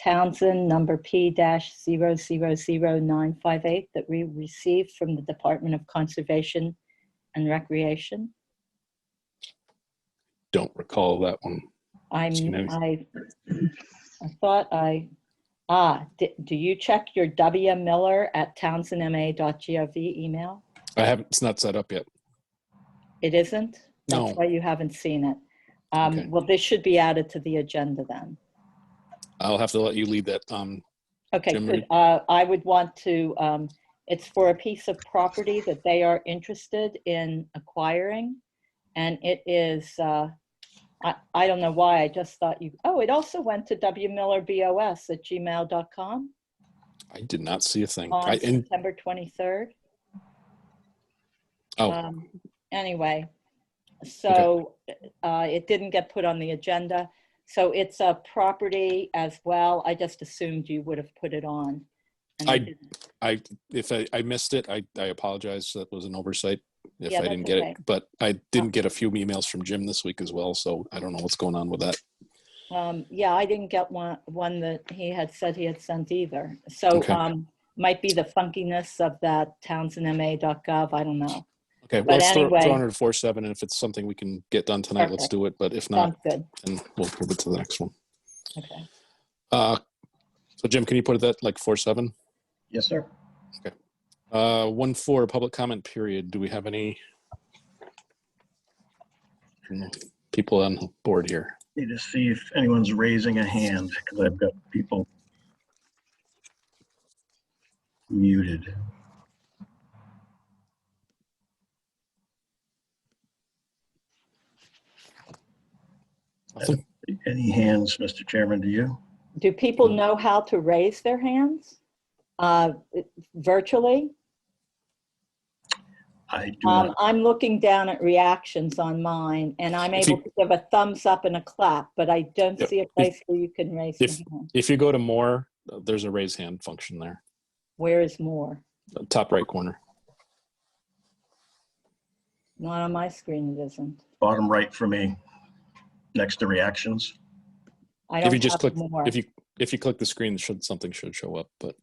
Townsend number P-000958 that we received from the Department of Conservation and Recreation? Don't recall that one. I thought do you check your wmiller@townsendma.gov email? I haven't, it's not set up yet. It isn't? No. That's why you haven't seen it. Okay. Well, this should be added to the agenda then. I'll have to let you lead that. Okay, Jim, good. I would want to, it's for a piece of property that they are interested in acquiring. And it is, I don't know why, I just thought you, it also went to wmillerbos@gmail.com I did not see a thing. on September 23rd. Anyway, so it didn't get put on the agenda. So it's a property as well. I just assumed you would have put it on. And if I missed it, I apologize. That was an oversight if I didn't get it. But I didn't get a few emails from Jim this week as well, so I don't know what's going on with that. Yeah, I didn't get one that he had said he had sent either. So might be the funkiness of that townsendma.gov. I don't know. Okay, well, let's throw under 4.7, and if it's something we can get done tonight, let's do it. But if not, then we'll move it to the next one. Okay. So Jim, can you put that like 4.7? Yes, sir. Okay. 1.4 public comment period. Do we have any people on board here? Need to see if anyone's raising a hand because I've got people muted. Any hands, Mr. Chairman, do you? Do people know how to raise their hands virtually? I do not. I'm looking down at reactions on mine, and I'm able to give a thumbs up and a clap, but I don't see a place where you can raise your hand. If you go to more, there's a raise hand function there. Where is more? Top right corner. Not on my screen, it isn't. Bottom right for me, next to reactions. I don't if you just have click more. if you click the screen, something should show up, but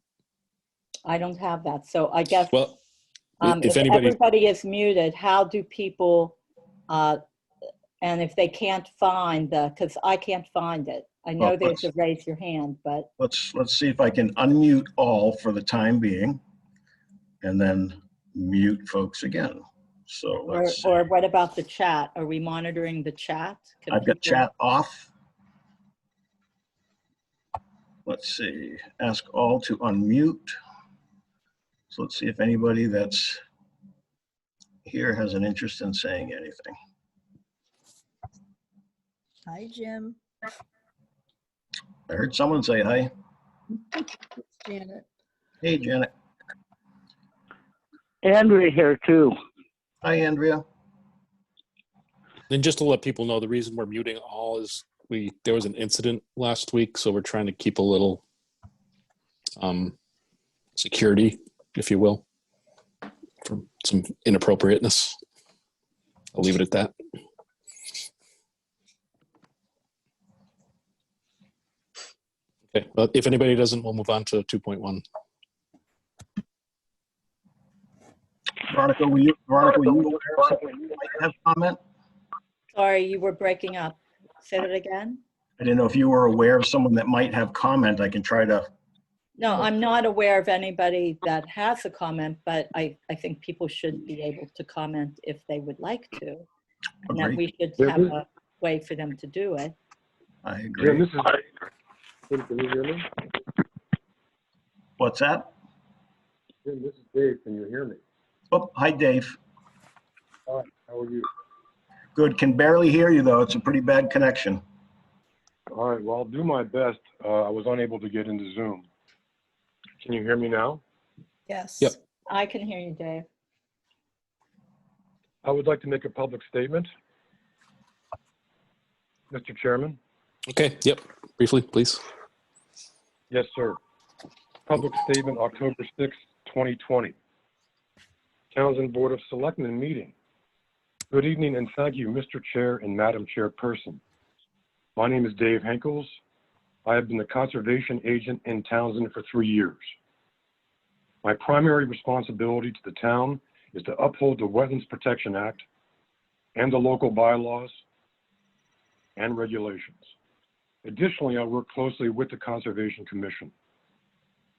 I don't have that. So I guess if everybody is muted, how do people and if they can't find because I can't find it. I know there's a raise your hand, but let's see if I can unmute all for the time being and then mute folks again. So or what about the chat? Are we monitoring the chat? I've got chat off. Let's see, ask all to unmute. So let's see if anybody that's here has an interest in saying anything. Hi, Jim. I heard someone say hi. It's Janet. Hey, Janet. Andrea here too. Hi, Andrea. then just to let people know, the reason we're muting all is there was an incident last week, so we're trying to keep a little security, if you will, from some inappropriateness. I'll leave it at that. Okay, but if anybody doesn't, we'll move on to 2.1. Veronica, were you aware of something you might have comment? Sorry, you were breaking up. Say that again. I didn't know if you were aware of someone that might have comment. I can try to. No, I'm not aware of anybody that has a comment, but I think people should be able to comment if they would like to. And that we should have a way for them to do it. I agree. Yeah, can you hear me? What's that? Jim, this is Dave. Can you hear me? Oh, hi, Dave. Hi, how are you? Good. Can barely hear you, though. It's a pretty bad connection. All right, well, I'll do my best. I was unable to get into Zoom. Can you hear me now? Yes. Yep. I can hear you, Dave. I would like to make a public statement. Mr. Chairman? Okay, yep, briefly, please. Yes, sir. Public statement, October 6, 2020. Townsend Board of Selectmen meeting. Good evening and thank you, Mr. Chair and Madam Chairperson. My name is Dave Henkels, I have been the conservation agent in Townsend for 3 years. My primary responsibility to the town is to uphold the Wetlands Protection Act and the local bylaws and regulations. Additionally, I work closely with the Conservation Commission.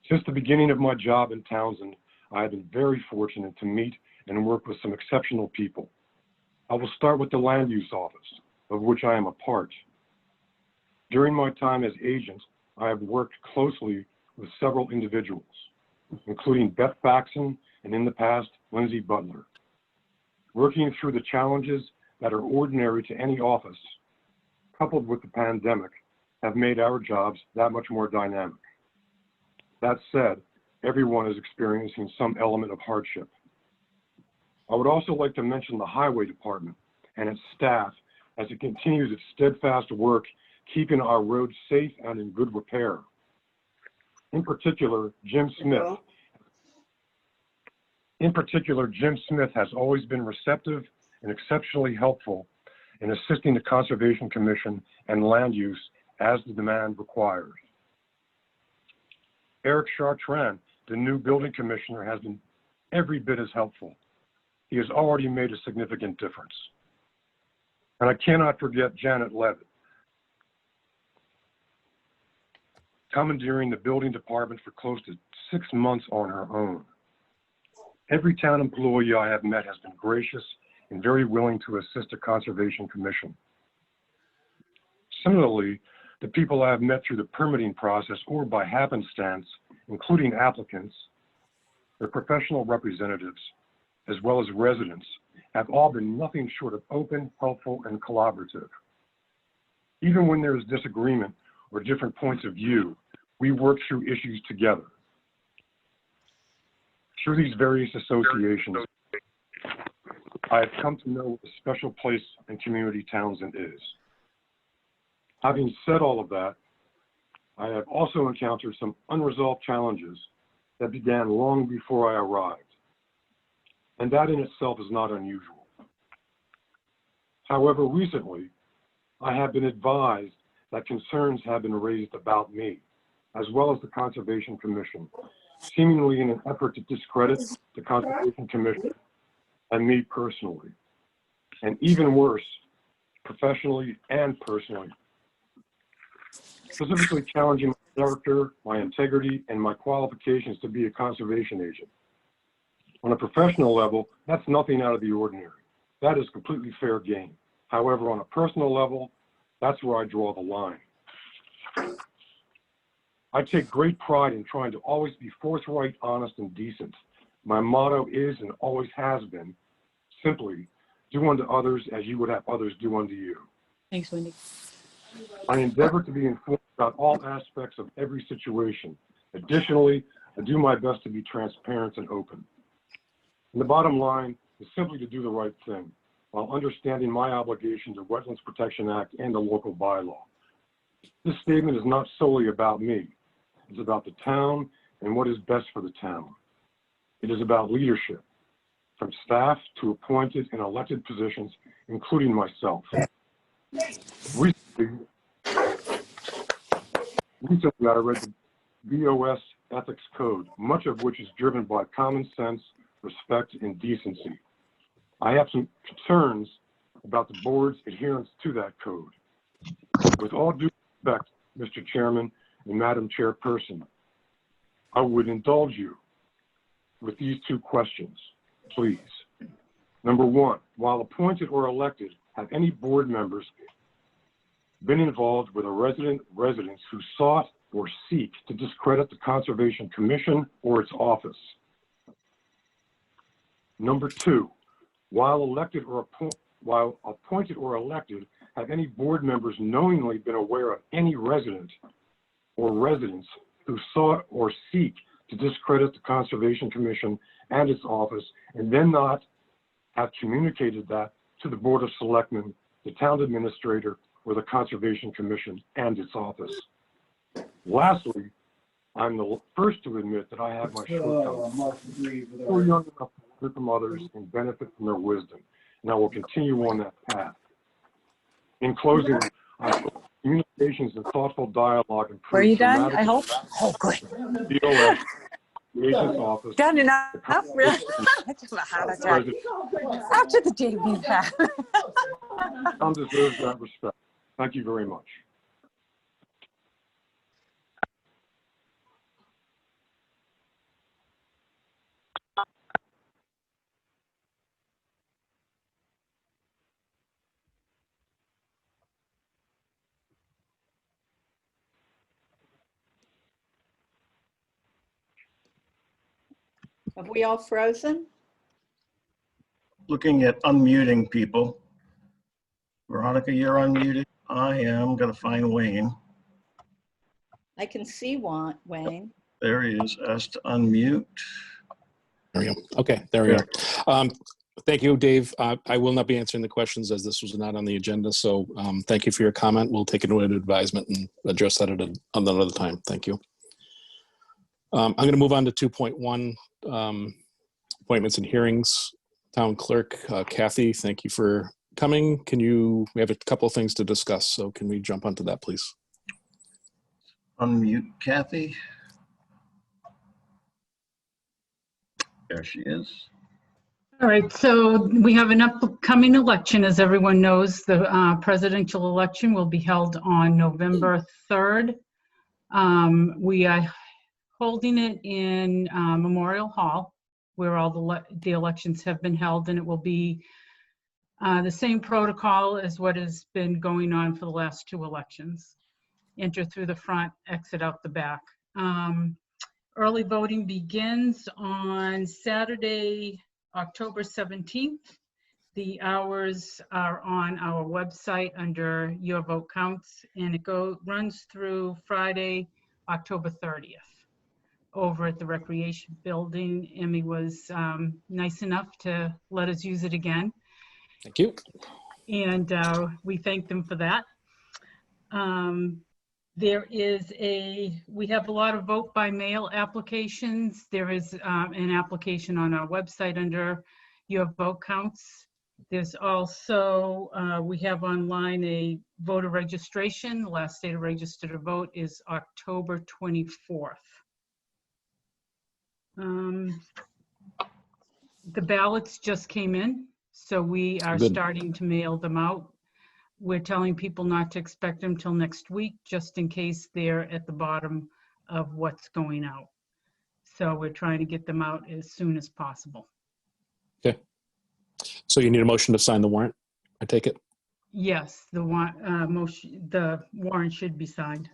Since the beginning of my job in Townsend, I have been very fortunate to meet and work with some exceptional people. I will start with the Land Use Office, of which I am a part. During my time as agent, I have worked closely with several individuals, including Beth Faxon and in the past, Lindsay Butler. Working through the challenges that are ordinary to any office, coupled with the pandemic, have made our jobs that much more dynamic. That said, everyone is experiencing some element of hardship. I would also like to mention the Highway Department and its staff as it continues its steadfast work keeping our roads safe and in good repair. In particular, Jim Smith has always been receptive and exceptionally helpful in assisting the Conservation Commission and land use as the demand requires. Eric Chartrand, the new building commissioner, has been every bit as helpful. He has already made a significant difference. And I cannot forget Janet Levitt, commandeering the building department for close to 6 months on her own. Every town employee I have met has been gracious and very willing to assist the Conservation Commission. Similarly, the people I have met through the permitting process or by happenstance, including applicants, their professional representatives, as well as residents, have all been nothing short of open, helpful, and collaborative. Even when there is disagreement or different points of view, we work through issues together. Through these various associations, I have come to know what a special place and community Townsend is. Having said all of that, I have also encountered some unresolved challenges that began long before I arrived. And that in itself is not unusual. However, recently, I have been advised that concerns have been raised about me, as well as the Conservation Commission, seemingly in an effort to discredit the Conservation Commission and me personally, and even worse, professionally and personally. Specifically challenging my character, my integrity, and my qualifications to be a conservation agent. On a professional level, that's nothing out of the ordinary. That is completely fair game. However, on a personal level, that's where I draw the line. I take great pride in trying to always be forthright, honest, and decent. My motto is and always has been, simply, do unto others as you would have others do unto you. Thanks, Wendy. I endeavor to be informed about all aspects of every situation. Additionally, I do my best to be transparent and open. And the bottom line is simply to do the right thing while understanding my obligation to Wetlands Protection Act and the local bylaw. This statement is not solely about me. It's about the town and what is best for the town. It is about leadership, from staff to appointed and elected positions, including myself. Recently, I read the BOS Ethics Code, much of which is driven by common sense, respect, and decency. I have some concerns about the board's adherence to that code. With all due respect, Mr. Chairman and Madam Chairperson, I would indulge you with these 2 questions, please. Number 1, while appointed or elected, have any board members been involved with residents who sought or seek to discredit the Conservation Commission or its office? Number 2, while appointed or elected, have any board members knowingly been aware of any resident or residents who sought or seek to discredit the Conservation Commission and its office, and then not have communicated that to the Board of Selectmen, the town administrator, or the Conservation Commission and its office? Lastly, I'm the first to admit that I have my shortcomings. We're young enough to learn from others and benefit from their wisdom, and I will continue on that path. In closing, I hope the Patience and thoughtful dialogue improve Were you done? dramatically I hope. Oh, good. the BOS, the agent's office, Done enough? the Really? I just have a heart attack. president. After the day we've had. Town deserves that respect. Thank you very much. Have we all frozen? Looking at unmuting people. Veronica, you're unmuted. I am gonna find Wayne. I can see Wayne. There he is. Asked to unmute. There we go. Okay, there we are. Thank you, Dave. I will not be answering the questions as this was not on the agenda. So thank you for your comment. We'll take it into advisement and address that at another time. Thank you. I'm going to move on to 2.1, appointments and hearings. Town Clerk, Kathy, thank you for coming. We have a couple of things to discuss. So can we jump onto that, please? Unmute Kathy. There she is. All right, so we have an upcoming election. As everyone knows, the presidential election will be held on November 3rd. We are holding it in Memorial Hall, where all the elections have been held, and it will be the same protocol as what has been going on for the last 2 elections. Enter through the front, exit out the back. Early voting begins on Saturday, October 17th. The hours are on our website under Your Vote Counts, and it runs through Friday, October 30th. Over at the Recreation Building. Emmy was nice enough to let us use it again. Thank you. And we thank them for that. We have a lot of vote by mail applications. There is an application on our website under Your Vote Counts. There's also, we have online a voter registration. The last day to register to vote is October 24th. The ballots just came in, so we are Good. starting to mail them out. We're telling people not to expect them till next week, just in case they're at the bottom of what's going out. So we're trying to get them out as soon as possible. Okay. So you need a motion to sign the warrant, I take it? Yes, the warrant should be signed.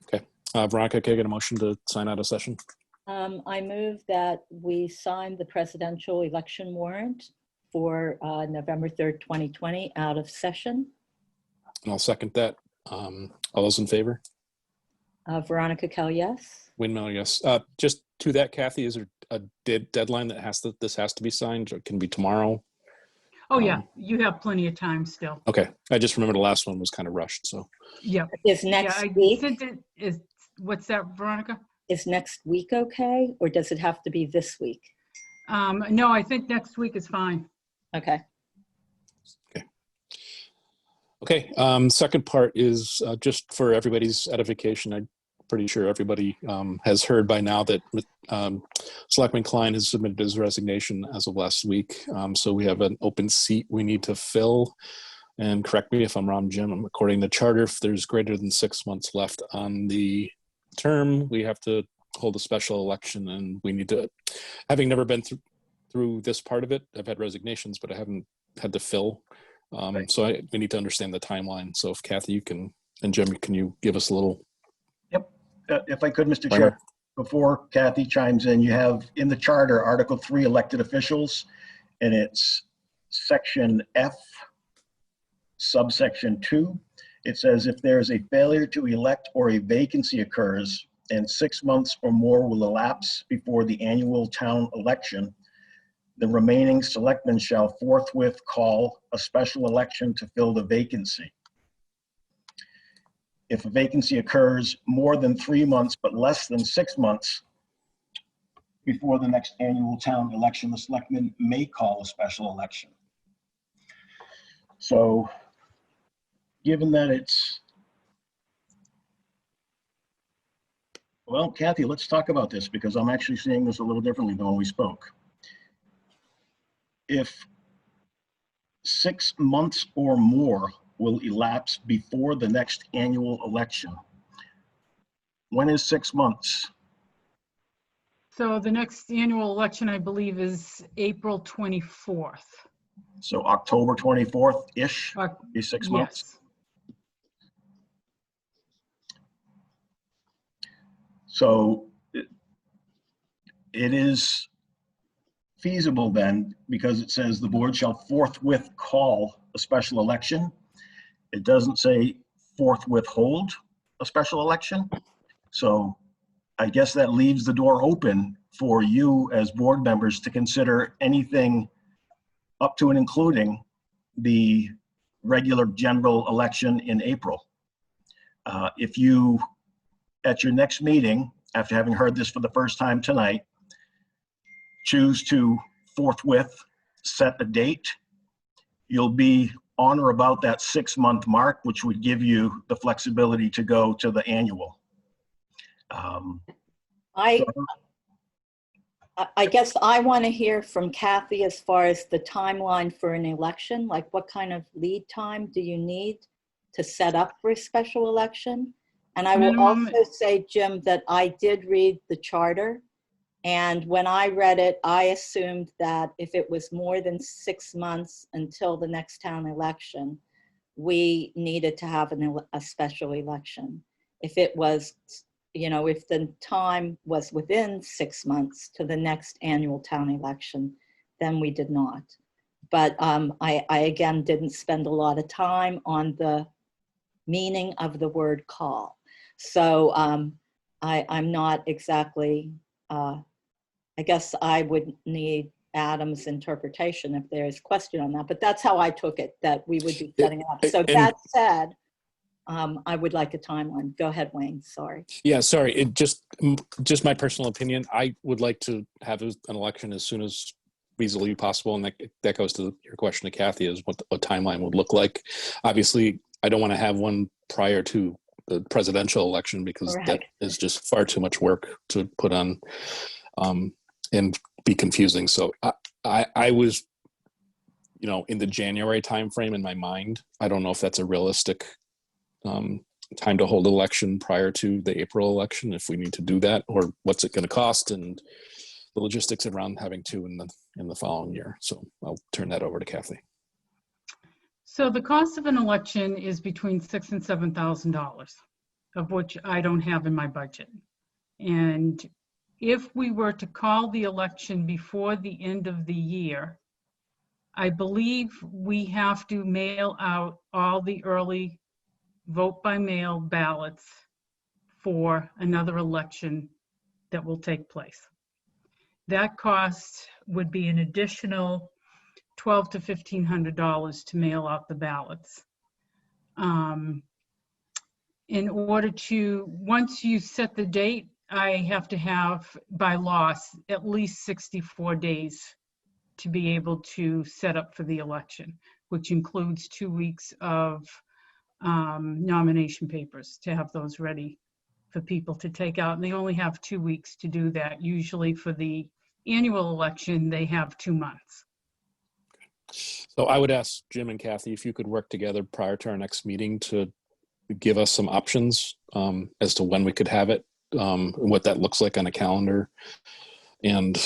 Okay. Veronica, can I get a motion to sign out of session? I move that we sign the presidential election warrant for November 3rd, 2020 out of session. And I'll second that. All those in favor? Veronica Kell, yes. Windmill, yes. Just to that, Kathy, is there a deadline that this has to be signed, or it can be tomorrow? Oh yeah, you have plenty of time still. Okay. I just remember the last one was kind of rushed, so. Yep. Is next week? What's that, Veronica? Is next week okay, or does it have to be this week? No, I think next week is fine. Okay. Okay. Second part is just for everybody's edification. I'm pretty sure everybody has heard by now that Selectman Klein has submitted his resignation as of last week. So we have an open seat we need to fill. And correct me if I'm wrong, Jim, according to charter, if there's greater than 6 months left on the term, we have to hold a special election, and we need to, having never been through this part of it, I've had resignations, but I haven't had to fill. Right. So we need to understand the timeline. So if Kathy, you can, and Jim, can you give us a little? Yep. If I could, Mr. Primer. Chair, before Kathy chimes in, you have in the charter, Article 3, elected officials, and it's section F, subsection 2. It says if there is a failure to elect or a vacancy occurs and 6 months or more will elapse before the annual town election, the remaining selectmen shall forthwith call a special election to fill the vacancy. If a vacancy occurs more than 3 months but less than 6 months before the next annual town election, the selectmen may call a special election. So given that it's Well, Kathy, let's talk about this because I'm actually seeing this a little differently than when we spoke. If 6 months or more will elapse before the next annual election, when is 6 months? So the next annual election, I believe, is April 24th. So October 24th-ish is 6 months? Yes. So it is feasible then, because it says the board shall forthwith call a special election. It doesn't say forthwith hold a special election. So I guess that leaves the door open for you as board members to consider anything up to and including the regular general election in April. If you, at your next meeting, after having heard this for the first time tonight, choose to forthwith set a date, you'll be on or about that 6-month mark, which would give you the flexibility to go to the annual. I guess I want to hear from Kathy as far as the timeline for an election. Like, what kind of lead time do you need to set up for a special election? And I will Minimum- also say, Jim, that I did read the charter. And when I read it, I assumed that if it was more than 6 months until the next town election, we needed to have a special election. If it was, you know, if the time was within 6 months to the next annual town election, then we did not. But I again didn't spend a lot of time on the meaning of the word call. So I'm not exactly, I guess I would need Adam's interpretation if there's question on that, but that's how I took it, that we would be setting it up. So that said, I would like a timeline. Go ahead, Wayne, sorry. Yeah, sorry. It just my personal opinion. I would like to have an election as soon as reasonably possible, and that goes to your question to Kathy, is what a timeline would look like. Obviously, I don't want to have one prior to the presidential election because Right. that is just far too much work to put on and be confusing. So I was, you know, in the January timeframe in my mind. I don't know if that's a realistic time to hold election prior to the April election, if we need to do that, or what's it going to cost, and the logistics around having two in the following year. So I'll turn that over to Kathy. So the cost of an election is between $6,000 and $7,000, of which I don't have in my budget. And if we were to call the election before the end of the year, I believe we have to mail out all the early vote by mail ballots for another election that will take place. That cost would be an additional $1,200 to $1,500 to mail out the ballots. In order to, once you set the date, I have to have, by law, at least 64 days to be able to set up for the election, which includes 2 weeks of nomination papers to have those ready for people to take out. And they only have 2 weeks to do that. Usually for the annual election, they have 2 months. So I would ask Jim and Kathy if you could work together prior to our next meeting to give us some options as to when we could have it, what that looks like on a calendar, and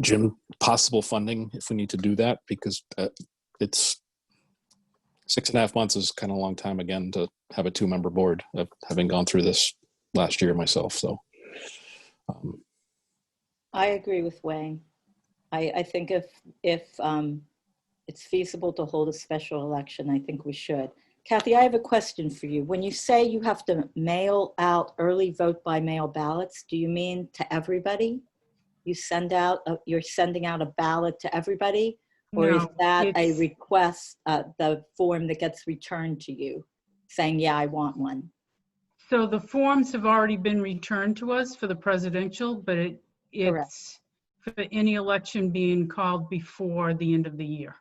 Jim, possible funding if we need to do that, because it's 6.5 months is kind of a long time again to have a 2-member board, having gone through this last year myself. So I agree with Wayne. I think if it's feasible to hold a special election, I think we should. Kathy, I have a question for you. When you say you have to mail out early vote by mail ballots, do you mean to everybody? You send out, you're sending out a ballot to everybody? Or is that a request, the form that gets returned to you saying, yeah, I want one? So the forms have already been returned to us for the presidential, but it's for any election being called before the end of the year.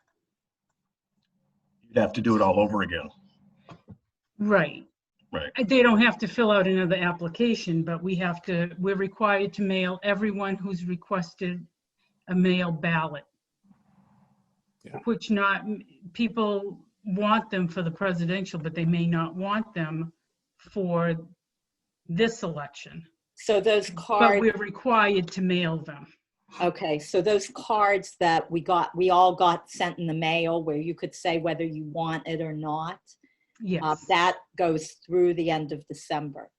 You'd have to do it all over again. Right. They don't have to fill out another application, but we're required to mail everyone who's requested a mail ballot. Yeah. Which people want them for the presidential, but they may not want them for this election. So those But cards, we're required to mail them. okay, so those cards that we all got sent in the mail where you could say whether you want it or not, Yes, that goes through the end of December,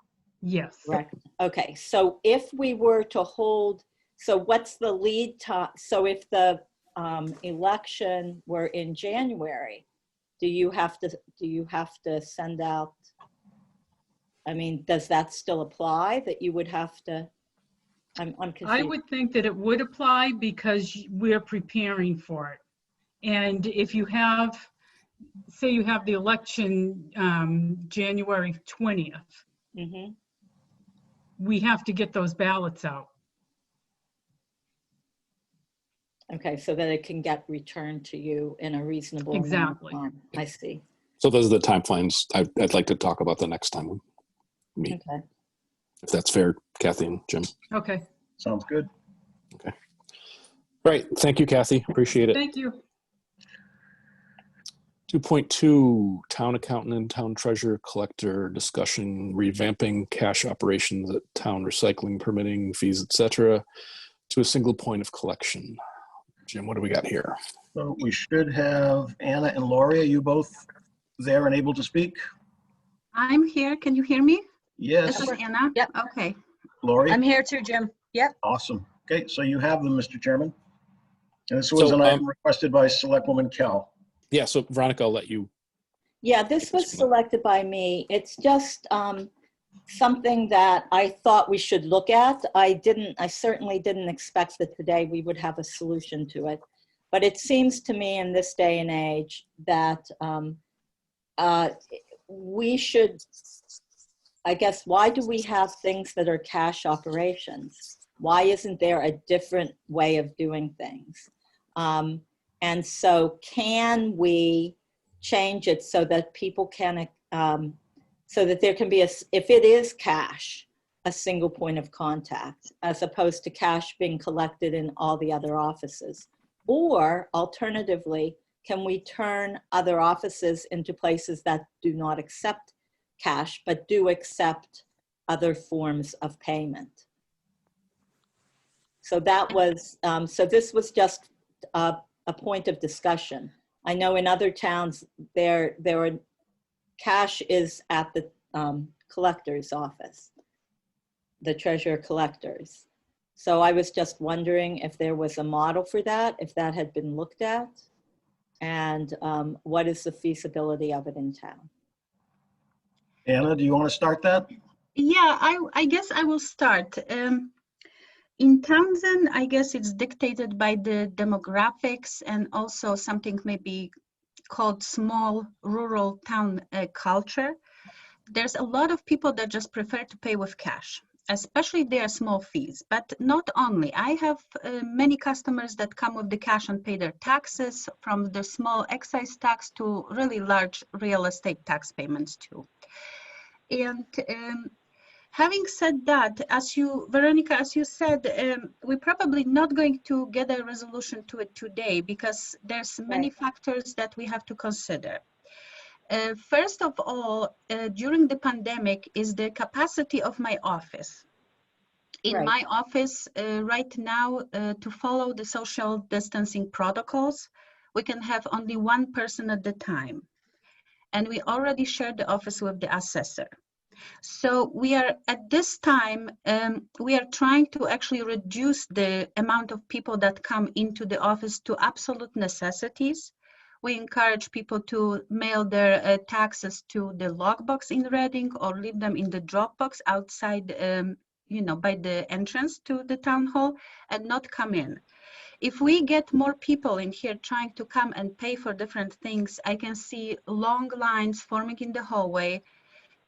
yes. correct? Okay, so if we were to hold, so what's the lead time? So if the election were in January, do you have to send out, I mean, does that still apply that you would have to, I'm confused. I would think that it would apply because we're preparing for it. And if you have, say you have the election January 20th, Mm-hmm. we have to get those ballots out. Okay, so that it can get returned to you in a reasonable amount of Exactly. time. I see. So those are the timelines I'd like to talk about the next time we meet, Okay. if that's fair, Kathy and Jim. Okay, Sounds good. Right. Thank you, Kathy. Appreciate it. thank you. 2.2, town accountant and town treasurer collector discussion, revamping cash operations at town recycling, permitting, fees, etc., to a single point of collection. Jim, what do we got here? So we should have Anna and Lori. Are you both there and able to speak? I'm here. Can you hear me? Yes. This is Anna. Yep. Okay. Lori? I'm here too, Jim. Yep. Awesome. Okay, so you have them, Mr. Chairman. And this was an item requested by Selectwoman Kell. Yeah, so Veronica, I'll let you. Yeah, this was selected by me. It's just something that I thought we should look at. I certainly didn't expect that today we would have a solution to it. But it seems to me in this day and age that we should, I guess, why do we have things that are cash operations? Why isn't there a different way of doing things? And so can we change it so that people can, so that there can be, if it is cash, a single point of contact, as opposed to cash being collected in all the other offices? Or alternatively, can we turn other offices into places that do not accept cash, but do accept other forms of payment? So that was, so this was just a point of discussion. I know in other towns, there are, cash is at the collector's office, the treasurer collectors. So I was just wondering if there was a model for that, if that had been looked at, and what is the feasibility of it in town? Anna, do you want to start that? Yeah, I guess I will start. In Townsend, I guess it's dictated by the demographics and also something maybe called small rural town culture. There's a lot of people that just prefer to pay with cash, especially their small fees, but not only. I have many customers that come with the cash and pay their taxes, from the small excise tax to really large real estate tax payments too. And having said that, Veronica, as you said, we're probably not going to get a resolution to it today because there's many factors that we have to consider. First of all, during the pandemic is the capacity of my office. In my office right now, to follow the social distancing protocols, we can have only one person at the time. And we already shared the office with the assessor. So we are at this time, we are trying to actually reduce the amount of people that come into the office to absolute necessities. We encourage people to mail their taxes to the logbox in Reading or leave them in the drop box outside, by the entrance to the town hall and not come in. If we get more people in here trying to come and pay for different things, I can see long lines forming in the hallway.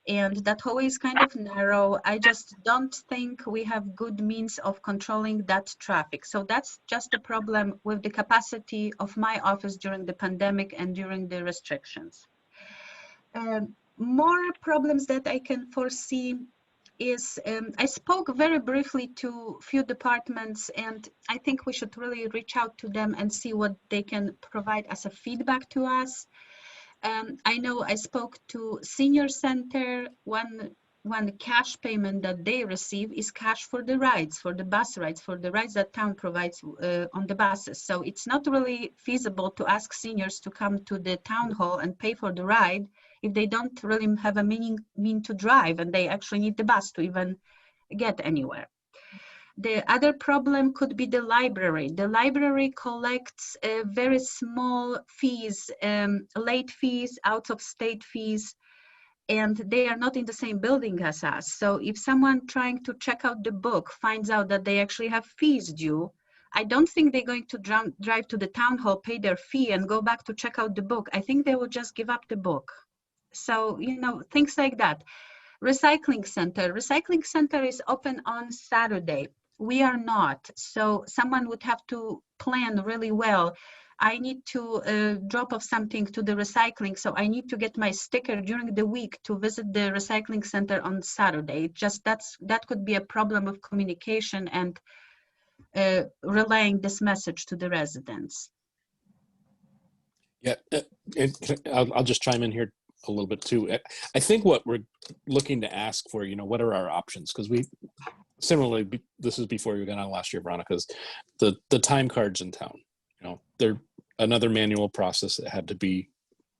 And that hallway is kind of narrow. I just don't think we have good means of controlling that traffic. So that's just a problem with the capacity of my office during the pandemic and during the restrictions. more problems that I can foresee is I spoke very briefly to few departments, and I think we should really reach out to them and see what they can provide as a feedback to us. I know I spoke to senior center. One cash payment that they receive is cash for the rides, for the bus rides, for the rides that town provides on the buses. So it's not really feasible to ask seniors to come to the town hall and pay for the ride if they don't really have a mean to drive and they actually need the bus to even get anywhere. The other problem could be the library. The library collects very small fees, late fees, out of state fees, and they are not in the same building as us. So if someone trying to check out the book finds out that they actually have fees due, I don't think they're going to drive to the town hall, pay their fee, and go back to check out the book. I think they will just give up the book. So, you know, things like that. Recycling center is open on Saturday. We are not. So someone would have to plan really well. I need to drop off something to the recycling, so I need to get my sticker during the week to visit the recycling center on Saturday. Just that could be a problem of communication and relaying this message to the residents. Yeah, I'll just chime in here a little bit too. I think what we're looking to ask for, you know, what are our options? Because we similarly, this is before we got on last year, Veronica's, the time cards in town. You know, they're another manual process that had to be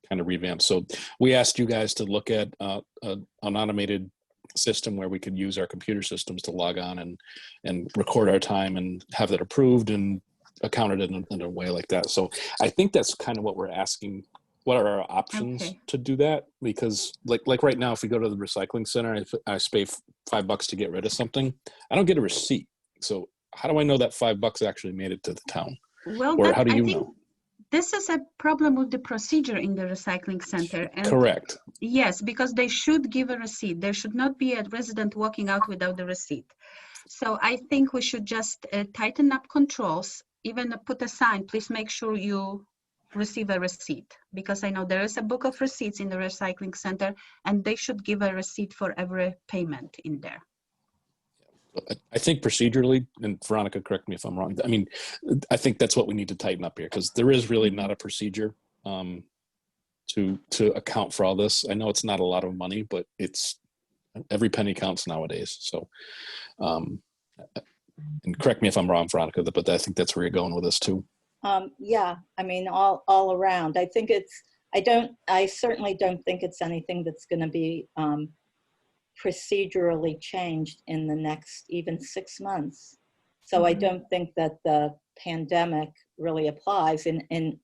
kind of revamped. So we asked you guys to look at an automated system where we could use our computer systems to log on and record our time and have that approved and accounted in a way like that. So I think that's kind of what we're asking. What are our options to do that? Because like right now, if we go to the recycling center, if I pay $5 to get rid of something, I don't get a receipt. So how do I know that $5 actually made it to the town? Well, or how do you know? This is a problem with the procedure in the recycling center. And correct. Yes, because they should give a receipt. There should not be a resident walking out without the receipt. So I think we should just tighten up controls, even put a sign, please make sure you receive a receipt, because I know there is a book of receipts in the recycling center and they should give a receipt for every payment in there. I think procedurally, and Veronica, correct me if I'm wrong, I mean, I think that's what we need to tighten up here, because there is really not a procedure to account for all this. I know it's not a lot of money, but it's every penny counts nowadays. So, and correct me if I'm wrong, Veronica, but I think that's where you're going with this too. Yeah, I mean, all around. I think I certainly don't think it's anything that's going to be procedurally changed in the next even 6 months. So I don't think that the pandemic really applies. And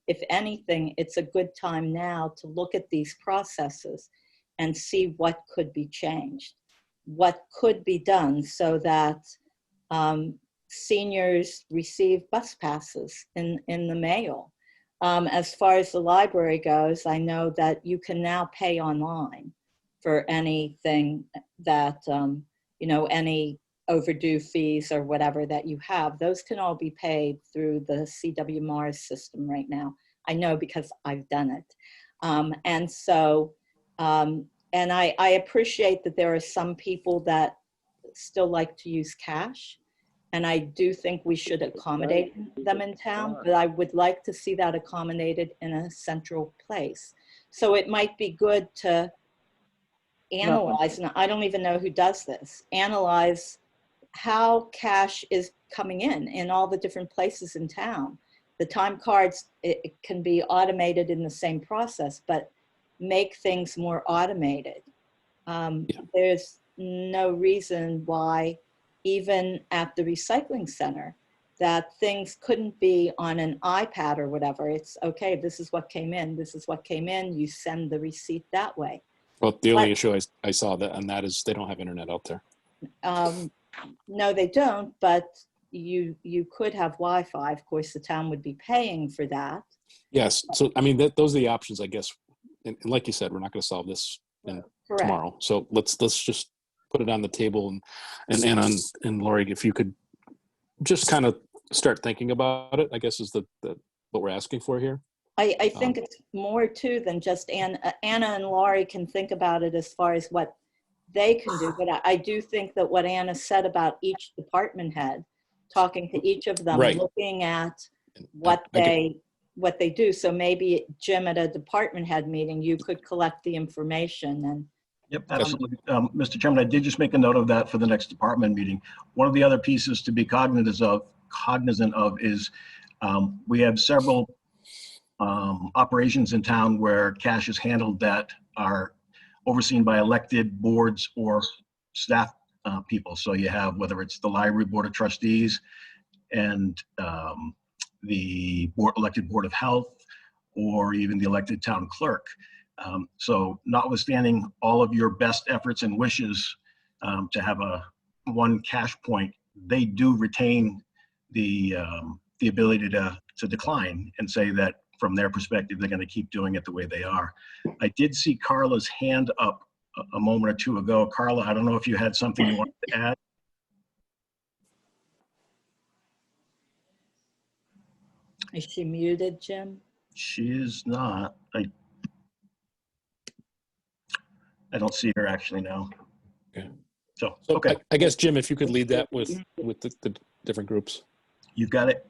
if anything, it's a good time now to look at these processes and see what could be changed, what could be done so that seniors receive bus passes in the mail. As far as the library goes, I know that you can now pay online for anything that, you know, any overdue fees or whatever that you have. Those can all be paid through the CW Mars system right now. I know because I've done it. And so, and I appreciate that there are some people that still like to use cash. And I do think we should accommodate them in town, but I would like to see that accommodated in a central place. So it might be good to analyze, and I don't even know who does this, analyze how cash is coming in all the different places in town. The time cards, it can be automated in the same process, but make things more automated. There's no reason why, even at the recycling center, that things couldn't be on an iPad or whatever. It's okay, this is what came in, this is what came in, you send the receipt that way. Well, the only issue I saw and that is they don't have internet out there. No, they don't, but you could have Wi-Fi. Of course, the town would be paying for that. Yes, so I mean, those are the options, I guess. And like you said, we're not going to solve this tomorrow. So let's just put it on the table, and Lori, if you could just kind of start thinking about it, I guess is what we're asking for here. I think it's more too than just Anna and Laurie can think about it as far as what they can do. But I do think that what Anna said about each department head, talking to each of them, Right. looking at what they do. So maybe Jim, at a department head meeting, you could collect the information and. Yep, absolutely. Mr. Chairman, I did just make a note of that for the next department meeting. One of the other pieces to be cognizant of is we have several operations in town where cash is handled that are overseen by elected boards or staff people. So you have, whether it's the library board of trustees and the elected board of health, or even the elected town clerk. So notwithstanding all of your best efforts and wishes to have one cash point, they do retain the ability to decline and say that from their perspective, they're going to keep doing it the way they are. I did see Carla's hand up a moment or two ago. Carla, I don't know if you had something you wanted to add. Is she muted, Jim? She is not. I don't see her actually now. Okay. So So okay, I guess, Jim, if you could lead that with the different groups. you've got it.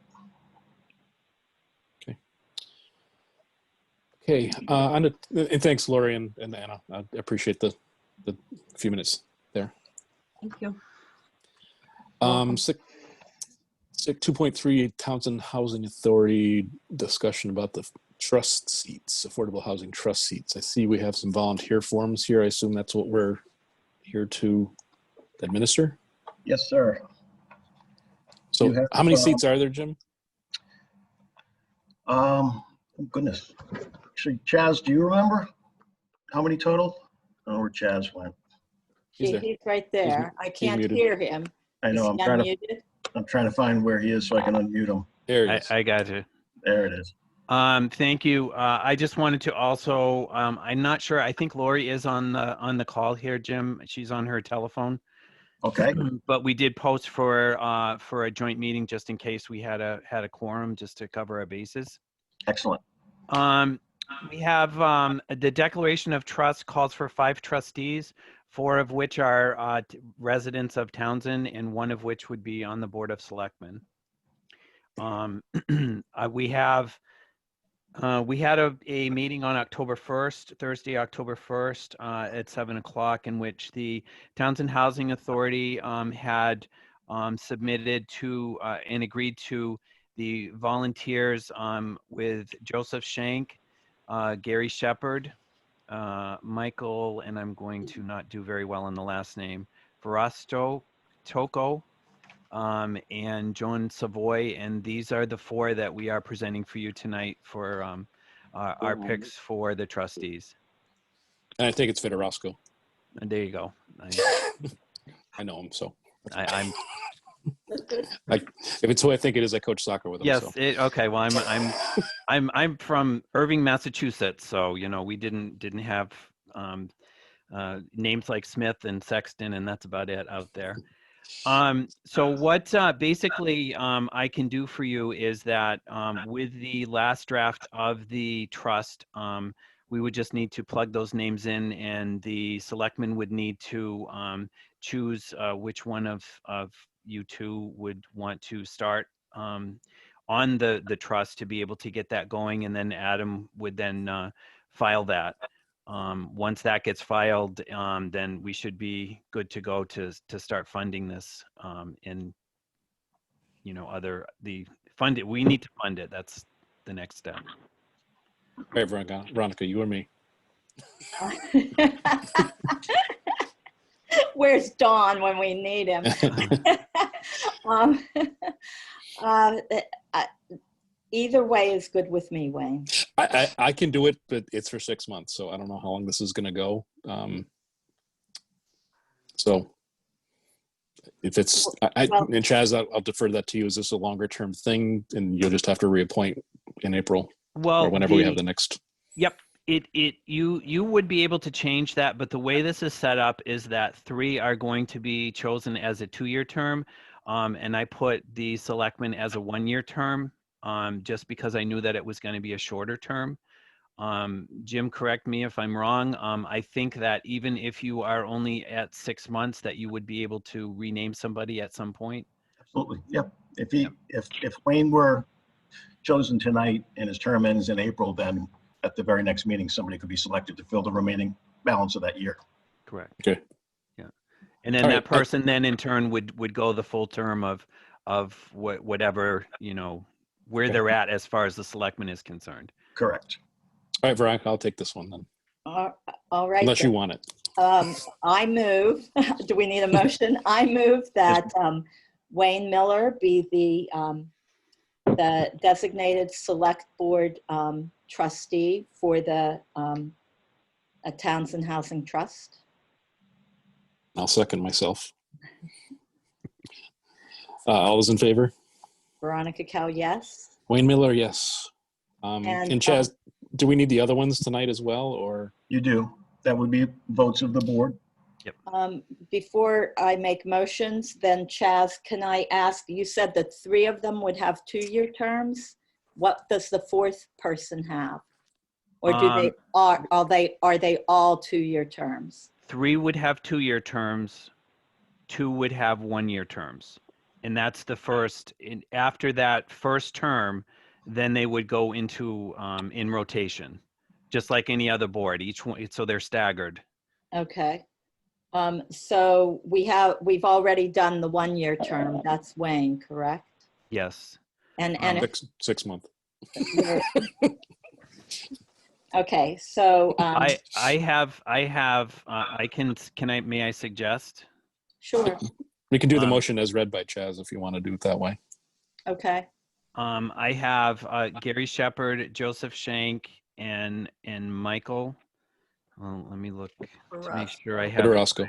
Okay, and thanks, Lori and Anna. I appreciate the few minutes there. Thank you. 2.3 Townsend Housing Authority discussion about the trust seats, affordable housing trust seats. I see we have some volunteer forms here. I assume that's what we're here to administer. Yes, sir. So You have, how many seats are there, Jim? Oh goodness. Actually, Chaz, do you remember how many total? I don't know where Chaz went. He's there. He's right there. I can't muted. hear him. I know. Is he unmuted? I'm trying to find where he is so I can unmute him. There he is. I got you. There it is. Thank you. I just wanted to also, I'm not sure, I think Lori is on the call here, Jim. She's on her telephone. Okay. But we did post for a joint meeting just in case we had a quorum, just to cover our bases. Excellent. We have the declaration of trust calls for 5 trustees, 4 of which are residents of Townsend, and 1 of which would be on the Board of Selectmen. We had a meeting on October 1st, Thursday, October 1st at 7 o'clock, in which the Townsend Housing Authority had submitted to and agreed to the volunteers with Joseph Shank, Gary Shepard, Michael, and I'm going to not do very well on the last name, Verasto Toko, and Joan Savoy, and these are the 4 that we are presenting for you tonight for our picks for the trustees. And I think it's Federosco. And there you go. I know him, so. I'm Like, if it's who I think it is, I coach soccer with him. yes. So. Okay. Well, I'm from Irving, Massachusetts, so we didn't have names like Smith and Sexton, and that's about it out there. So what basically I can do for you is that with the last draft of the trust, we would just need to plug those names in, and the selectmen would need to choose which one of you two would want to start on the trust to be able to get that going, and then Adam would then file that. Once that gets filed, then we should be good to go to start funding this. We need to fund it. That's the next step. All right, Veronica, you or me? Where's Don when we need him? Either way is good with me, Wayne. I can do it, but it's for 6 months, so I don't know how long this is going to go. So if it's, and Chaz, I'll defer that to you. Is this a longer term thing, and you'll just have to reappoint in April, or whenever we have the next? Yep. You would be able to change that, but the way this is set up is that 3 are going to be chosen as a 2-year term, and I put the selectmen as a 1-year term. just because I knew that it was going to be a shorter term. Jim, correct me if I'm wrong. I think that even if you are only at 6 months, that you would be able to rename somebody at some point. Absolutely, yep. If Wayne were chosen tonight and his term ends in April, then at the very next meeting, somebody could be selected to fill the remaining balance of that year. Correct. Okay. Yeah. And then All that right, person then in turn would go the full term of whatever, where Okay. they're at as far as the selectman is concerned. Correct. All right, Veronica, I'll take this one then, All right. unless you then. want it. I move, do we need a motion? I move that Wayne Miller be the designated select board trustee for the Townsend Housing Trust. I'll second myself. All those in favor? Veronica Cal, yes. Wayne Miller, yes. And, And Chaz, do we need the other ones tonight as well, or? You do. That would be votes of the board. Before I make motions, then Chaz, can I ask, you said that 3 of them would have 2-year terms. What does the 4th person have? Or do they, are they all 2-year terms? 3 would have 2-year terms, 2 would have 1-year terms. And that's the first, after that first term, then they would go into in rotation, just like any other board, each one, so they're staggered. Okay. So we've already done the 1-year term. That's Wayne, correct? Yes. And if 6 month. you're- okay, so I may I suggest? sure. We can do the motion as read by Chaz if you want to do it that way. Okay. I have Gary Shepherd, Joseph Shank, and Michael. Well, let me look to make sure I have it Roscoe.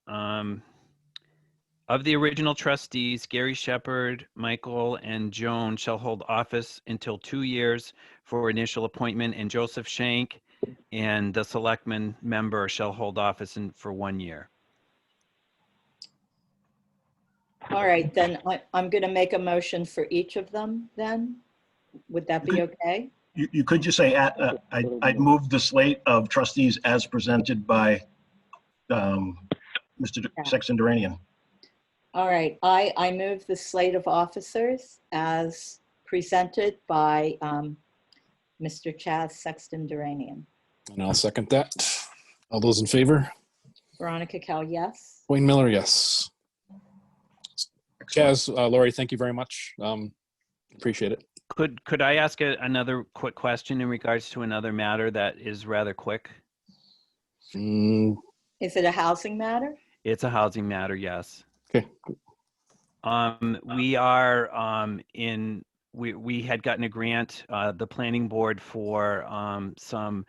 right. Of the original trustees, Gary Shepherd, Michael, and Joan shall hold office until 2 years for initial appointment, and Joseph Shank and the selectman member shall hold office for 1 year. All right, then I'm going to make a motion for each of them then. Would that be okay? You could just say, I'd move the slate of trustees as presented by Mr. Sexton Duranian. All right, I move the slate of officers as presented by Mr. Chaz Sexton Duranian. And I'll second that. All those in favor? Veronica Cal, yes. Wayne Miller, yes. Chaz, Lori, thank you very much. Appreciate it. Could I ask another quick question in regards to another matter that is rather quick? Is it a housing matter? It's a housing matter, yes. Okay. We are we had gotten a grant, the planning board, for some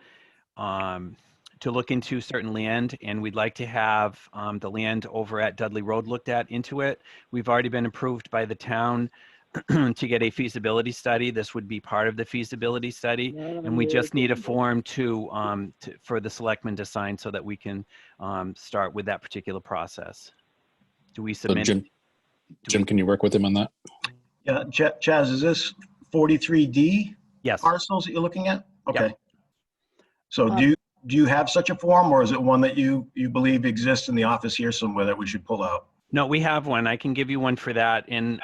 to look into certain land, and we'd like to have the land over at Dudley Road looked at into it. We've already been approved by the town to get a feasibility study. This would be part of the feasibility study, and we just need a form for the selectmen to sign so that we can start with that particular process. Do we submit? So Jim, can you work with him on that? Yeah, Chaz, is this 43D Yes. parcels that you're looking at? Okay. Yep. So do you have such a form, or is it one that you believe exists in the office here somewhere that we should pull out? No, we have one. I can give you one for that. And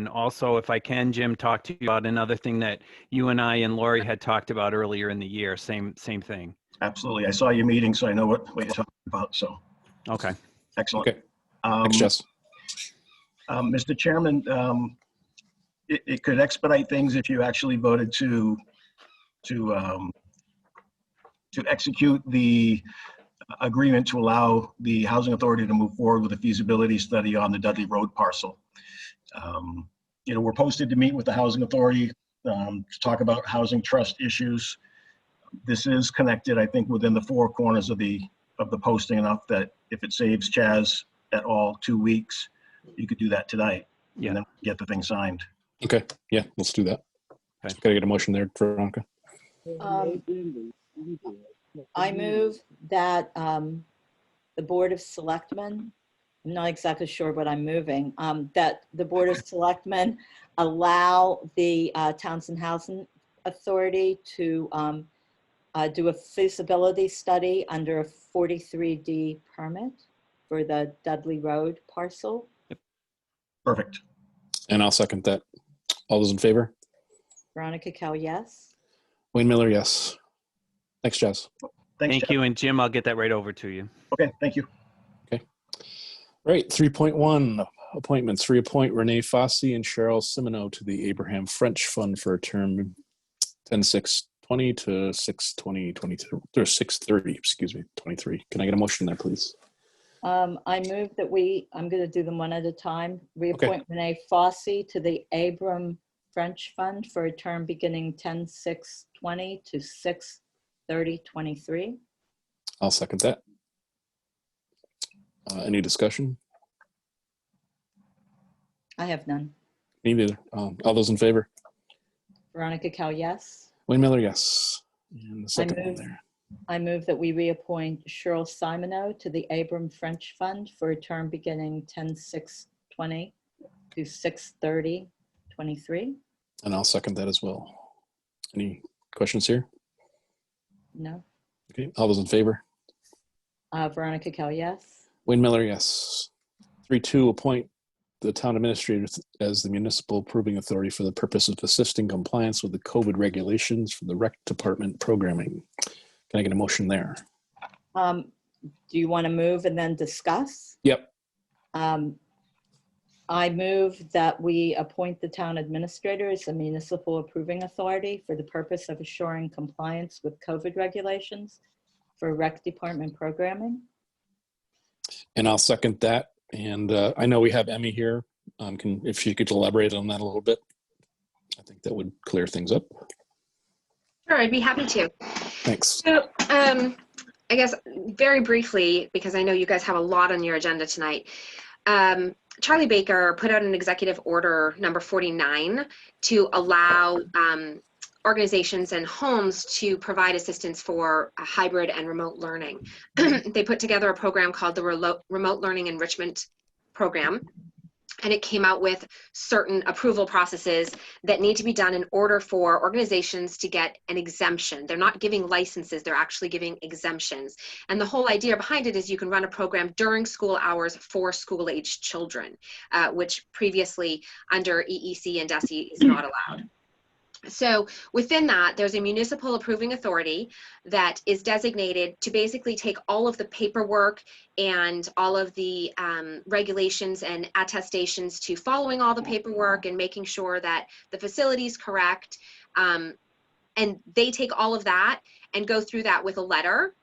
also, if I can, Jim, talk to you about another thing that you and I and Lori had talked about earlier in the year. Same thing. Absolutely. I saw your meeting, so I know what you're talking about. So. Okay. Excellent. Okay. Thanks, Jess. Mr. Chairman, it could expedite things if you actually voted to execute the agreement to allow the Housing Authority to move forward with a feasibility study on the Dudley Road parcel. We're posted to meet with the Housing Authority to talk about housing trust issues. This is connected, I think, within the 4 corners of the posting enough that if it saves Chaz at all 2 weeks, you could do that tonight. Yeah. And then get the thing signed. Okay. Yeah, let's do that. Okay. Gotta get a motion there, Veronica. I move that the Board of Selectmen I'm not exactly sure what I'm moving, that the Board of Selectmen allow the Townsend Housing Authority to do a feasibility study under a 43D permit for the Dudley Road parcel. Perfect. And I'll second that. All those in favor? Veronica Cal, yes. Wayne Miller, yes. Thanks, Jazz. Thanks, Thank Jeff. you. And Jim, I'll get that right over to you. Okay, thank you. Right, 3.1, appointments. Reappoint Renee Fossey and Cheryl Simino to the Abraham French Fund for a term 10/6/20 to 6/20/22, or 6/30, excuse me, 23. Can I get a motion there, please? I move that I'm going to do them one at a time. Reappoint Renee Fossey to the Abram French Fund for a term beginning 10/6/20 to 6/30/23. I'll second that. Any discussion? I have none. Me neither. All those in favor? Veronica Cal, yes. Wayne Miller, yes. And the second one move- there. I move that we reappoint Cheryl Simoneau to the Abram French Fund for a term beginning 10/6/20 to 6/30/23. And I'll second that as well. Any questions here? No. Okay, all those in favor? Veronica Cal, yes. Wayne Miller, yes. 3.2, appoint the town administrator as the municipal approving authority for the purpose of assisting compliance with the COVID regulations for the rec department programming. Can I get a motion there? Do you want to move and then discuss? Yep. I move that we appoint the town administrator as the municipal approving authority for the purpose of assuring compliance with COVID regulations for rec department programming. And I'll second that. And I know we have Emmy here. If she could elaborate on that a little bit, I think that would clear things up. Sure, I'd be happy to. Thanks. So, I guess very briefly, because I know you guys have a lot on your agenda tonight, Charlie Baker put out an executive order number 49 to allow organizations and homes to provide assistance for hybrid and remote learning. They put together a program called the Remote Learning Enrichment Program, and it came out with certain approval processes that need to be done in order for organizations to get an exemption. They're not giving licenses, they're actually giving exemptions. And the whole idea behind it is you can run a program during school hours for school-aged children, which previously under EEC and DESE is not allowed. So within that, there's a municipal approving authority that is designated to basically take all of the paperwork and all of the regulations and attestations to following all the paperwork and making sure that the facility is correct. And they take all of that and go through that with a letter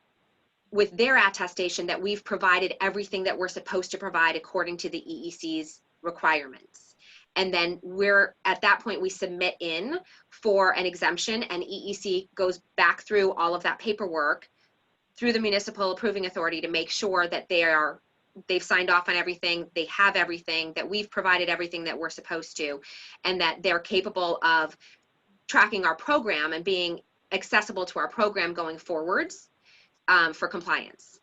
with their attestation that we've provided everything that we're supposed to provide according to the EEC's requirements. And then at that point, we submit in for an exemption, and EEC goes back through all of that paperwork through the municipal approving authority to make sure that they've signed off on everything, they have everything, that we've provided everything that we're supposed to, and that they're capable of tracking our program and being accessible to our program going forwards for compliance.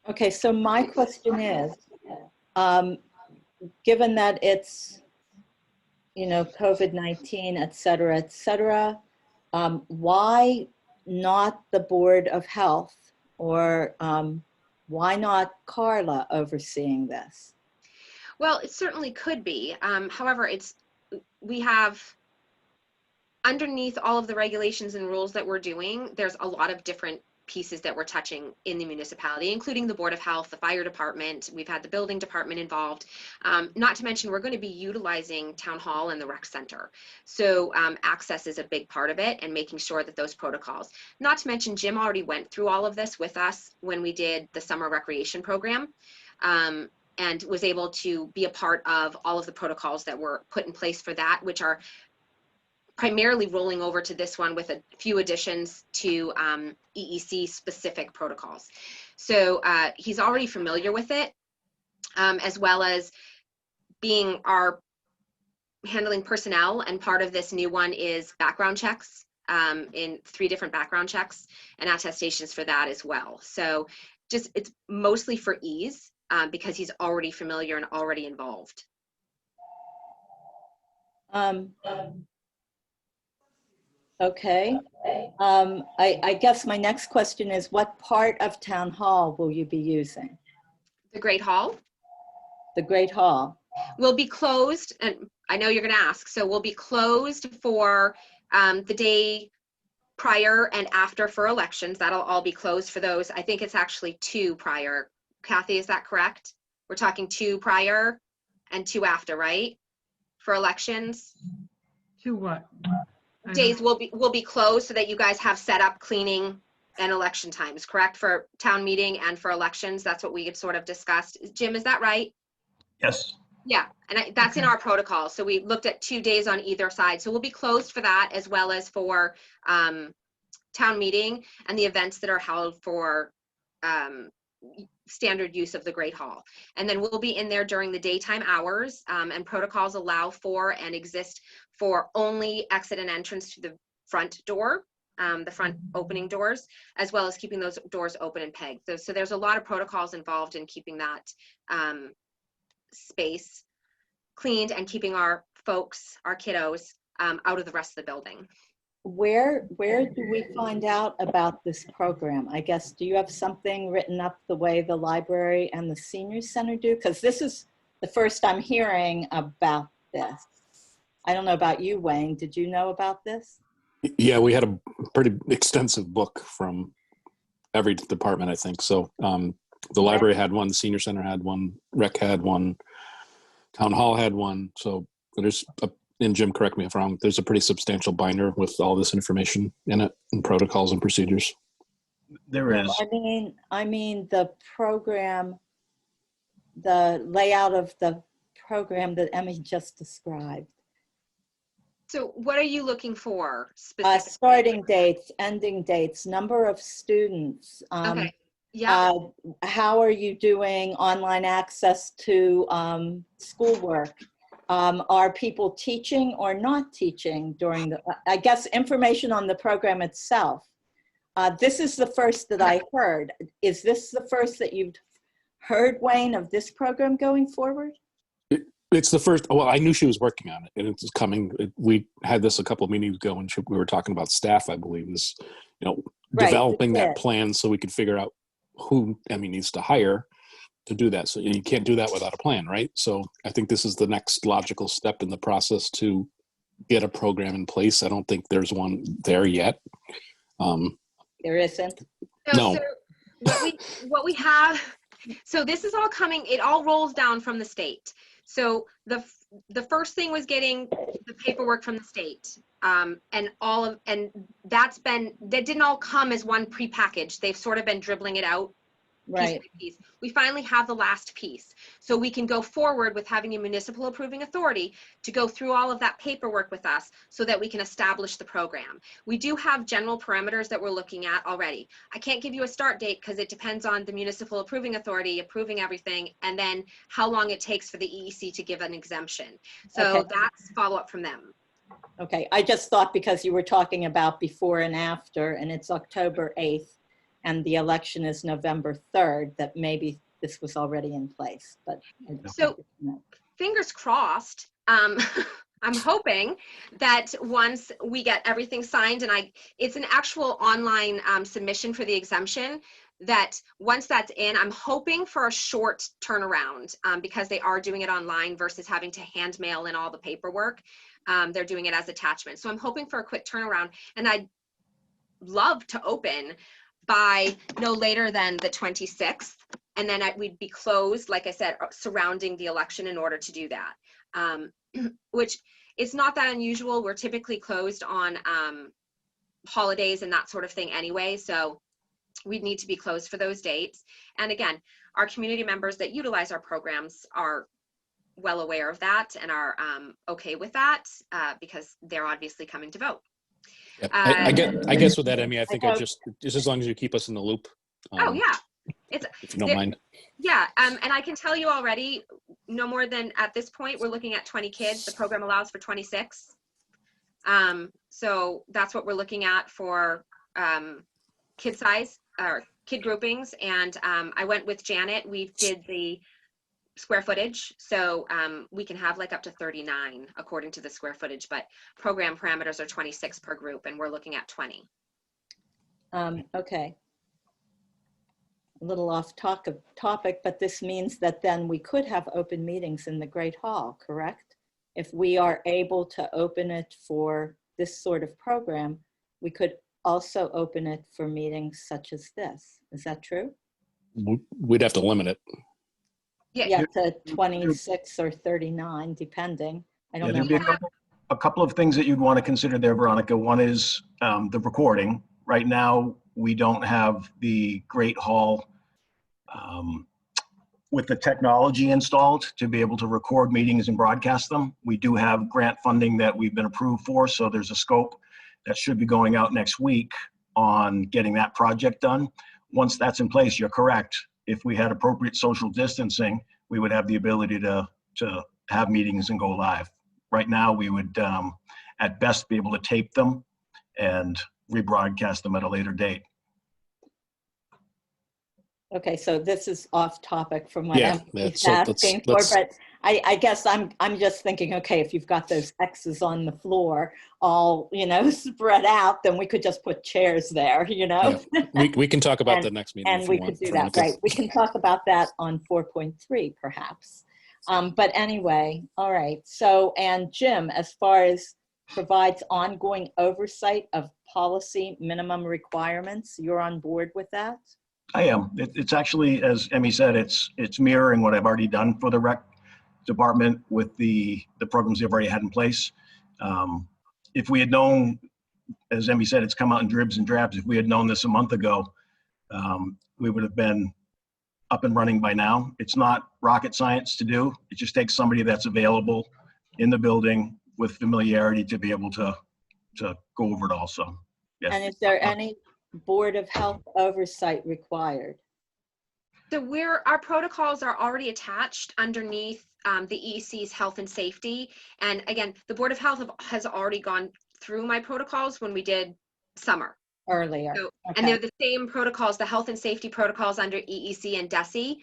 Okay, so my question is, given that it's, COVID-19, et cetera, why not the Board of Health, or why not Carla overseeing this? Well, it certainly could be. However, we have underneath all of the regulations and rules that we're doing, there's a lot of different pieces that we're touching in the municipality, including the Board of Health, the fire department. We've had the building department involved. Not to mention, we're going to be utilizing Town Hall and the rec center. So access is a big part of it, and making sure that those protocols. Not to mention, Jim already went through all of this with us when we did the summer recreation program, and was able to be a part of all of the protocols that were put in place for that, which are primarily rolling over to this one with a few additions to EEC specific protocols. So he's already familiar with it, as well as being handling personnel, and part of this new one is background checks, in 3 different background checks and attestations for that as well. So it's mostly for ease because he's already familiar and already involved. Okay. I guess my next question is, what part of Town Hall will you be using? The Great Hall The Great Hall? will be closed, and I know you're going to ask, so we'll be closed for the day prior and after for elections. That'll all be closed for those. I think it's actually 2 prior. Kathy, is that correct? We're talking 2 prior and 2 after, right? For elections. To what? Days will be closed so that you guys have set up cleaning and election times, correct? For town meeting and for elections. That's what we had sort of discussed. Jim, is that right? Yes. Yeah, and that's in our protocol. So we looked at 2 days on either side. So we'll be closed for that as well as for town meeting and the events that are held for standard use of the Great Hall. And then we'll be in there during the daytime hours, and protocols allow for and exist for only exit and entrance to the front door, the front opening doors, as well as keeping those doors open and pegged. So there's a lot of protocols involved in keeping that space cleaned and keeping our folks, our kiddos, out of the rest of the building. Where do we find out about this program? I guess, do you have something written up the way the library and the senior center do? Because this is the first I'm hearing about this. I don't know about you, Wayne. Did you know about this? Yeah, we had a pretty extensive book from every department, I think. So the library had one, the senior center had one, rec had one, town hall had one. So there's and Jim, correct me if I'm wrong, there's a pretty substantial binder with all this information in it and protocols and procedures. There is. I mean the program, the layout of the program that Emmy just described. So what are you looking for specifically? Starting dates, ending dates, number of students. Okay. Yeah. How are you doing online access to schoolwork? Are people teaching or not teaching during the, I guess, information on the program itself? This is the first that I heard. Is this the first that you've heard, Wayne, of this program going forward? It's the first. Well, I knew she was working on it, and it's coming. We had this a couple of meetings ago when we were talking about staff. I believe is, developing that plan so we could figure out who Emmy needs to hire to do that. So you can't do that without a plan, right? So I think this is the next logical step in the process to get a program in place. I don't think there's one there yet. There isn't. No. So what we have. So this is all coming. It all rolls down from the state. So the first thing was getting the paperwork from the state, and that didn't all come as one prepackaged. They've sort of been dribbling it out. Right. Piece by piece. We finally have the last piece. So we can go forward with having a municipal approving authority to go through all of that paperwork with us so that we can establish the program. We do have general parameters that we're looking at already. I can't give you a start date because it depends on the municipal approving authority approving everything and then how long it takes for the EEC to give an exemption. So Okay. that's follow up from them. Okay, I just thought because you were talking about before and after, and it's October 8th, and the election is November 3rd, that maybe this was already in place, but. So fingers crossed. I'm hoping that once we get everything signed and it's an actual online submission for the exemption, that once that's in, I'm hoping for a short turnaround because they are doing it online versus having to hand mail in all the paperwork. They're doing it as attachments. So I'm hoping for a quick turnaround, and I'd love to open by no later than the 26th. And then we'd be closed, like I said, surrounding the election in order to do that, which is not that unusual. We're typically closed on holidays and that sort of thing anyway. So we'd need to be closed for those dates. And again, our community members that utilize our programs are well aware of that and are okay with that because they're obviously coming to vote. Yep. I guess with that, Emmy, I think just as long as you keep us in the loop. Oh yeah, if you don't mind. Yeah, and I can tell you already, no more than at this point, we're looking at 20 kids. The program allows for 26. So that's what we're looking at for kid size or kid groupings, and I went with Janet. We did the square footage, so we can have like up to 39 according to the square footage, but program parameters are 26 per group, and we're looking at 20. Okay. A little off topic, but this means that then we could have open meetings in the Great Hall, correct? If we are able to open it for this sort of program, we could also open it for meetings such as this. Is that true? We'd have to limit it. Yeah, to 26 or 39, depending. I don't know. There'd be a couple of things that you'd want to consider there, Veronica. One is the recording. Right now, we don't have the Great Hall with the technology installed to be able to record meetings and broadcast them. We do have grant funding that we've been approved for, so there's a scope that should be going out next week on getting that project done. Once that's in place, you're correct. If we had appropriate social distancing, we would have the ability to have meetings and go live. Right now, we would at best be able to tape them and rebroadcast them at a later date. Okay, so this is off topic from what I'm so asking for, but I guess I'm just thinking, okay, if you've got those X's on the floor all, spread out, then we could just put chairs there, Yeah, we can talk about the next meeting. And we could do that, right? We can talk about that on 4.3 perhaps. But anyway, all right. So, and Jim, as far as provides ongoing oversight of policy minimum requirements, you're on board with that? I am. It's actually, as Emmy said, it's mirroring what I've already done for the rec department with the programs they've already had in place. If we had known, as Emmy said, it's come out in dribs and drabs. If we had known this a month ago, we would have been up and running by now. It's not rocket science to do. It just takes somebody that's available in the building with familiarity to be able to go over it also. Yes. And is there any Board of Health oversight required? So our protocols are already attached underneath the EEC's health and safety. And again, the Board of Health has already gone through my protocols when we did summer. Earlier. So, Okay. And they're the same protocols, the health and safety protocols under EEC and DESI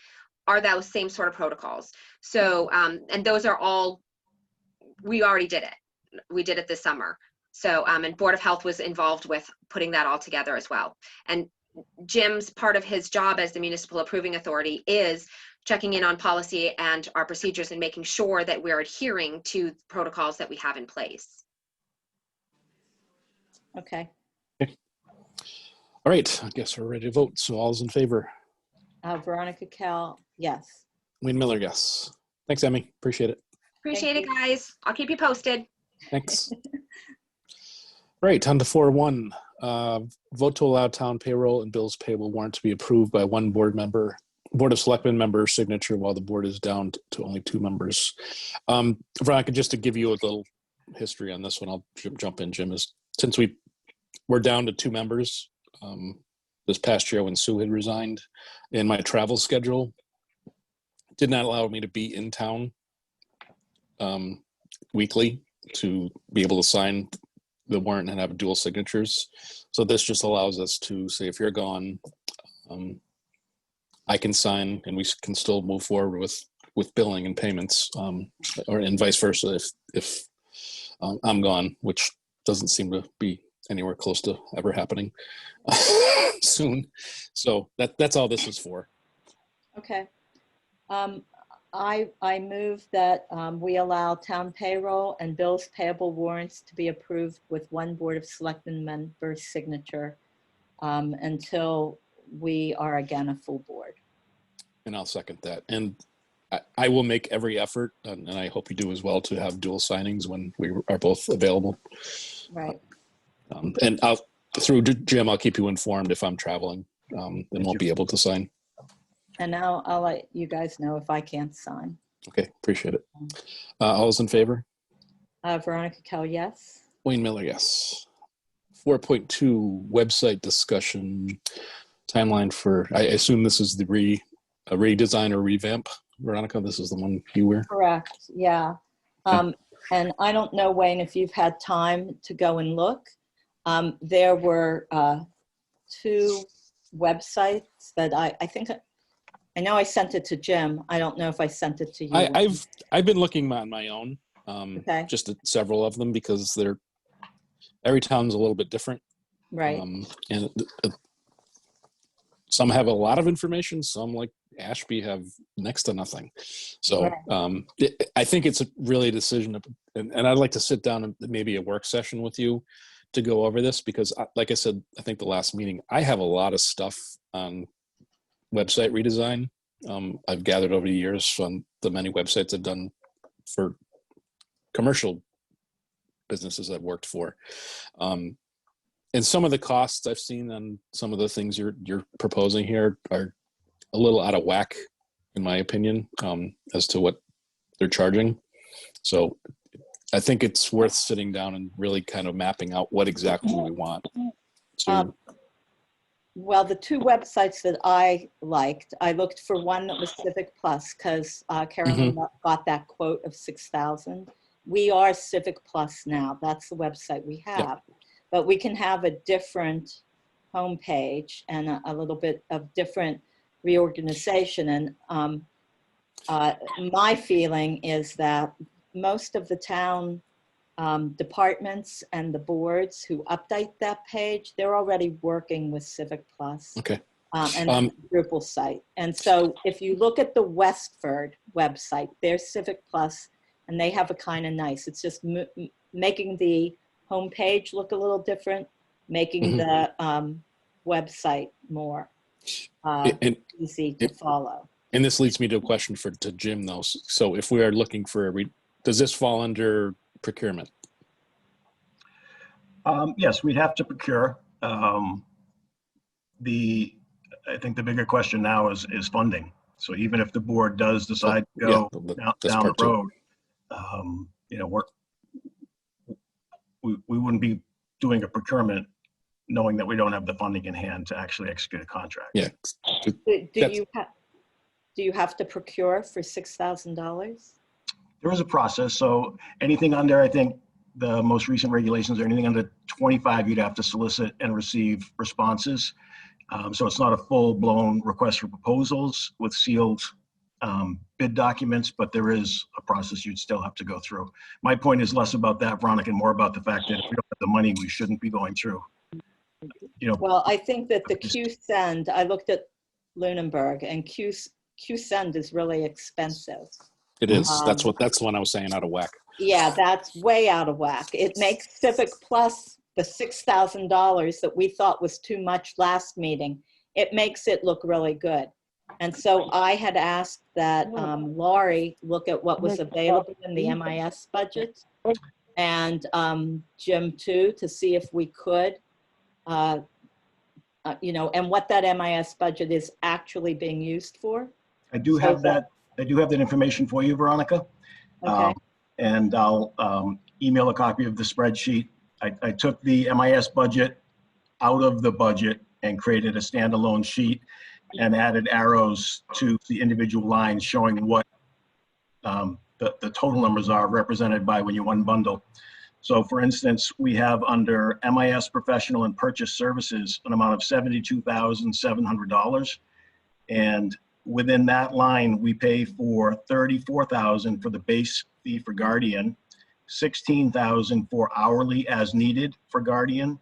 are those same sort of protocols. So, and those are all, we already did it. We did it this summer. So, and Board of Health was involved with putting that all together as well. And Jim's part of his job as the municipal approving authority is checking in on policy and our procedures and making sure that we're adhering to protocols that we have in place. Okay. All right, I guess we're ready to vote. So all's in favor. Veronica Kell, yes. Wayne Miller, yes. Thanks, Emmy. Appreciate it. Appreciate it, guys. I'll keep you posted. Thanks. Right, on to 4.1. Vote to allow town payroll and bills payable warrant to be approved by one Board of Selectmen member signature while the board is down to only 2 members. Veronica, just to give you a little history on this one, I'll jump in, Jim, is since we're down to 2 members, this past year when Sue had resigned, and my travel schedule did not allow me to be in town weekly to be able to sign the warrant and have dual signatures. So this just allows us to say, if you're gone, I can sign and we can still move forward with billing and payments, or and vice versa if I'm gone, which doesn't seem to be anywhere close to ever happening soon. So that's all this is for. Okay. I move that we allow town payroll and bills payable warrants to be approved with one Board of Selectmen member's signature until we are again a full board. And I'll second that. And I will make every effort, and I hope you do as well, to have dual signings when we are both available. Right. And through Jim, I'll keep you informed if I'm traveling and won't be able to sign. And now I'll let you guys know if I can't sign. Okay, appreciate it. All those in favor? Veronica Kell, yes. Wayne Miller, yes. 4.2 website discussion timeline for, I assume this is the redesign or revamp. Veronica, this is the one you were? Correct, yeah. And I don't know, Wayne, if you've had time to go and look. There were 2 websites that I think, I know I sent it to Jim. I don't know if I sent it to you. I've been looking on my own, Okay. just at several of them because every town's a little bit different. Right. And some have a lot of information, some like Ashby have next to nothing. So I think it's really a decision, and I'd like to sit down and maybe a work session with you to go over this because, like I said, I think the last meeting, I have a lot of stuff on website redesign. I've gathered over the years from the many websites I've done for commercial businesses I've worked for. And some of the costs I've seen on some of the things you're proposing here are a little out of whack, in my opinion, as to what they're charging. So I think it's worth sitting down and really kind of mapping out what exactly we want. So, well, the two websites that I liked, I looked for one that was Civic Plus because Carolyn got that quote of 6,000. We are Civic Plus now. That's the website we have. Yeah. But we can have a different homepage and a little bit of different reorganization. And my feeling is that most of the town departments and the boards who update that page, they're already working with Civic Plus okay. and Drupal site. And so if you look at the Westford website, there's Civic Plus, and they have a kind of nice. It's just making the homepage look a little different, making the website more easy to follow. And this leads me to a question to Jim, though. So if we are looking for does this fall under procurement? Yes, we'd have to procure. I think the bigger question now is funding. So even if the board does decide to go down the road, we wouldn't be doing a procurement knowing that we don't have the funding in hand to actually execute a contract. Yeah. Do you have to procure for $6,000? There is a process. So anything under, I think the most recent regulations are anything under 25, you'd have to solicit and receive responses. So it's not a full-blown request for proposals with sealed bid documents, but there is a process you'd still have to go through. My point is less about that, Veronica, and more about the fact that if we don't have the money, we shouldn't be going through. Well, I think that the Q-Send, I looked at Lunenburg, and Q-Send is really expensive. It is. That's the one I was saying, out of whack. Yeah, that's way out of whack. It makes Civic Plus the $6,000 that we thought was too much last meeting. It makes it look really good. And so I had asked that Laurie look at what was available in the MIS budget, and Jim too, to see if we could, and what that MIS budget is actually being used for. I do have that information for you, Veronica. Okay. And I'll email a copy of the spreadsheet. I took the MIS budget out of the budget and created a standalone sheet and added arrows to the individual lines showing what the total numbers are represented by when you unbundle. So for instance, we have under MIS professional and purchase services an amount of $72,700. And within that line, we pay for $34,000 for the base fee for Guardian, $16,000 for hourly as needed for Guardian.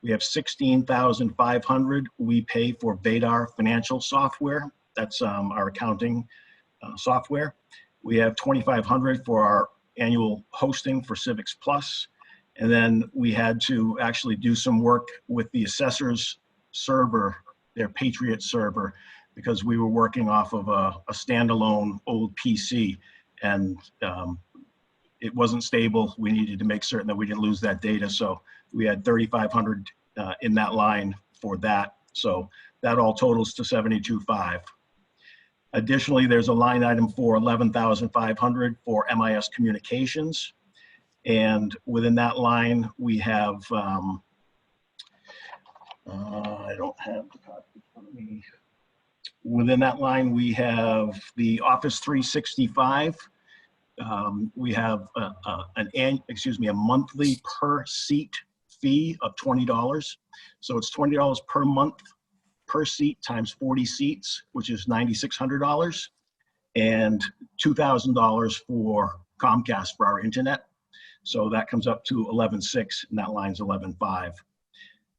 We have $16,500 we pay for Vadar financial software. That's our accounting software. We have $2,500 for our annual hosting for Civics Plus. And then we had to actually do some work with the assessors server, their Patriot server, because we were working off of a standalone old PC, and it wasn't stable. We needed to make certain that we didn't lose that data. So we had $3,500 in that line for that. So that all totals to $72,500. Additionally, there's a line item for $11,500 for MIS communications. And within that line, we have, I don't have the copy in front of me. Within that line, we have the Office 365. We have a monthly per seat fee of $20. So it's $20 per month per seat times 40 seats, which is $9,600, and $2,000 for Comcast for our internet. So that comes up to 11,600, and that line's 11,500.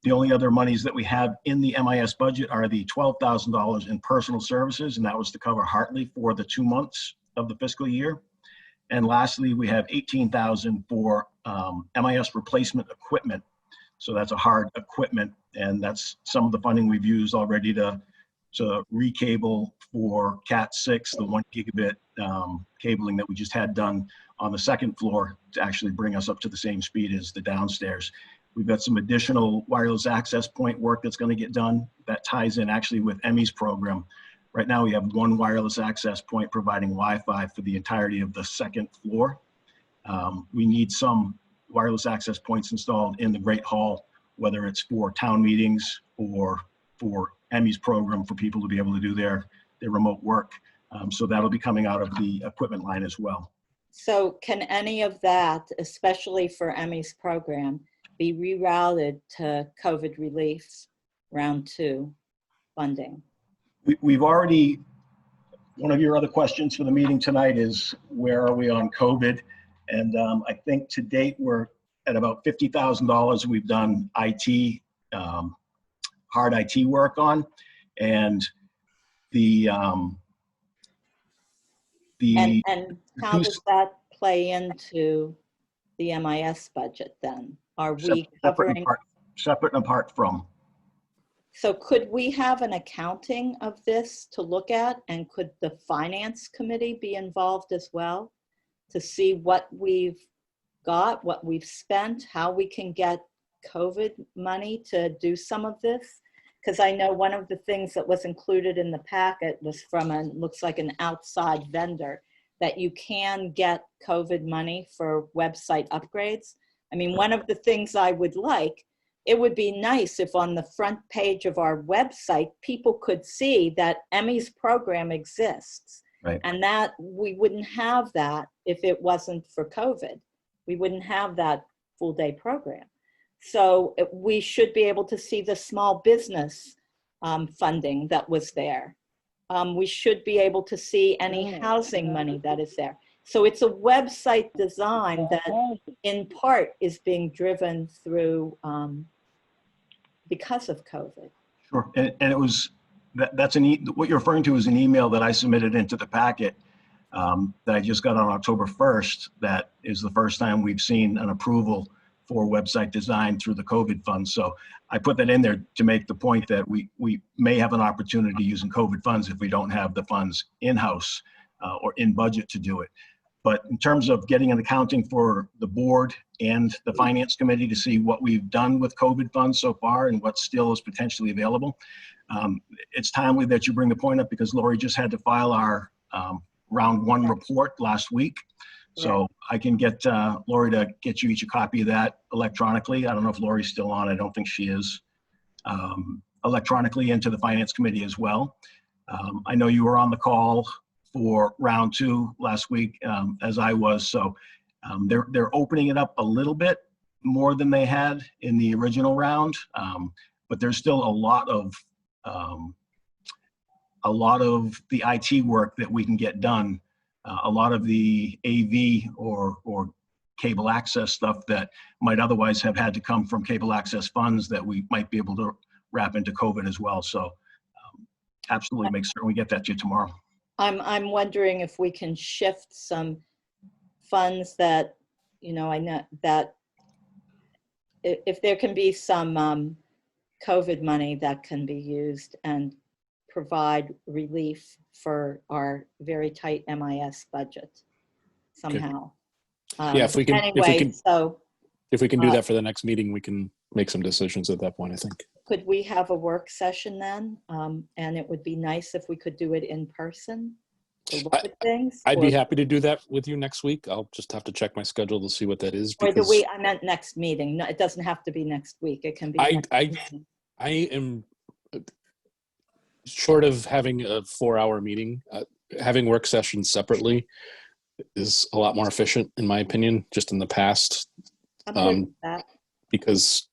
The only other monies that we have in the MIS budget are the $12,000 in personal services, and that was to cover Hartley for the 2 months of the fiscal year. And lastly, we have $18,000 for MIS replacement equipment. So that's a hard equipment, and that's some of the funding we've used already to recable for Cat 6, the 1 gigabit cabling that we just had done on the second floor to actually bring us up to the same speed as the downstairs. We've got some additional wireless access point work that's going to get done that ties in actually with Emmy's program. Right now we have 1 wireless access point providing Wi-Fi for the entirety of the second floor. We need some wireless access points installed in the Great Hall, whether it's for town meetings or for Emmy's program for people to be able to do their remote work. So that'll be coming out of the equipment line as well. So can any of that, especially for Emmy's program, be rerouted to COVID relief round 2 funding? We've already, one of your other questions for the meeting tonight is where are we on COVID? And I think to date we're at about $50,000 we've done IT, hard IT work on. And And how does that play into the MIS budget then? Are we covering? Separate and apart from. So could we have an accounting of this to look at, and could the finance committee be involved as well to see what we've got, what we've spent, how we can get COVID money to do some of this? Because I know one of the things that was included in the packet was from looks like an outside vendor, that you can get COVID money for website upgrades. I mean, one of the things I would like, it would be nice if on the front page of our website, people could see that Emmy's program exists. Right. And that we wouldn't have that if it wasn't for COVID. We wouldn't have that full day program. So we should be able to see the small business funding that was there. We should be able to see any housing money that is there. So it's a website design that in part is being driven through because of COVID. Sure, and it was, that's what you're referring to is an email that I submitted into the packet that I just got on October 1st. That is the first time we've seen an approval for website design through the COVID funds. So I put that in there to make the point that we may have an opportunity using COVID funds if we don't have the funds in-house or in budget to do it. But in terms of getting an accounting for the board and the finance committee to see what we've done with COVID funds so far and what still is potentially available, it's timely that you bring the point up because Lori just had to file our round 1 report last week. So I can get Lori to get you each a copy of that electronically. I don't know if Lori's still on. I don't think she is. Electronically into the finance committee as well. I know you were on the call for round 2 last week, as I was. So they're opening it up a little bit more than they had in the original round, but there's still a lot of the IT work that we can get done. A lot of the AV or cable access stuff that might otherwise have had to come from cable access funds that we might be able to wrap into COVID as well. So absolutely make certain we get that to you tomorrow. I'm wondering if we can shift some funds that, you know, I know that if there can be some COVID money that can be used and provide relief for our very tight MIS budget somehow. Yeah, if we can, anyway, if we can do that for the next meeting, we can make some decisions at that point, I think. Could we have a work session then? And it would be nice if we could do it in person to look at things. I'd be happy to do that with you next week. I'll just have to check my schedule to see what that is. Or the week, I meant next meeting. No, it doesn't have to be next week. It can be I am short of having a 4-hour meeting. Having work sessions separately is a lot more efficient, in my opinion, just in the past. I'm good with that. Because